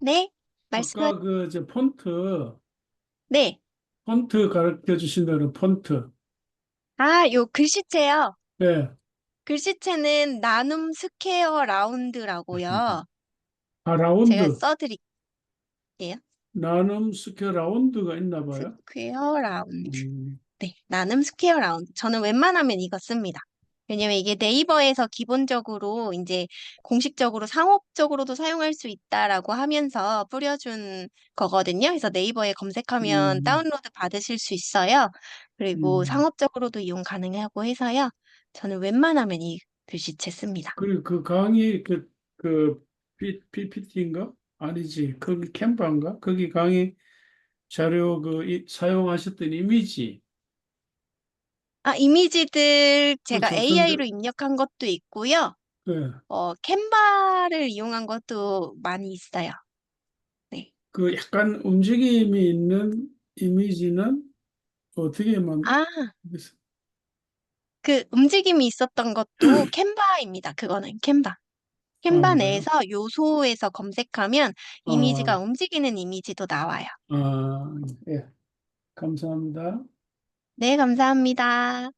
네, 말씀하, 아까 그 저 네. 폰트 가르쳐 주신다는 폰트. 아, 요 글씨체요. 네. 글씨체는 나눔 스퀘어 라운드라고요. 아, 제가 라운드. 써드릴게요. 나눔 스퀘어 라운드가 있나 봐요. 스퀘어 라운드. 음, 네, 나눔 스퀘어 라운드. 저는 웬만하면 이거 씁니다. 왜냐면 이게 네이버에서 기본적으로 이제 공식적으로 상업적으로도 사용할 수 있다라고 하면서 뿌려준 거거든요. 그래서 네이버에 검색하면 음, 다운로드 받으실 수 있어요. 그리고 음. 상업적으로도 이용 가능하고 해서요. 저는 웬만하면 이 글씨체 씁니다. 그리고 그 강의 그 PPT인가? 아니지. 거기 캔버인가? 거기 강의 자료 사용하셨던 이미지. 아, 이미지들 그 제가 좋던데. AI로 입력한 것도 있고요. 네. 캔바를 이용한 것도 많이 있어요. 네. 그 약간 움직임이 있는 이미지는 어떻게 아, 만들었어요? 그 움직임이 있었던 것도 캔바입니다. 그거는 캔바. 아, 캔바 그래요? 내에서 요소에서 검색하면 이미지가 아, 움직이는 이미지도 나와요. 예. 감사합니다. 네, 감사합니다.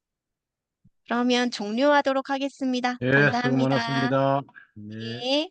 그러면 종료하도록 하겠습니다. 예, 수고 감사합니다. 많았습니다. 네. 네.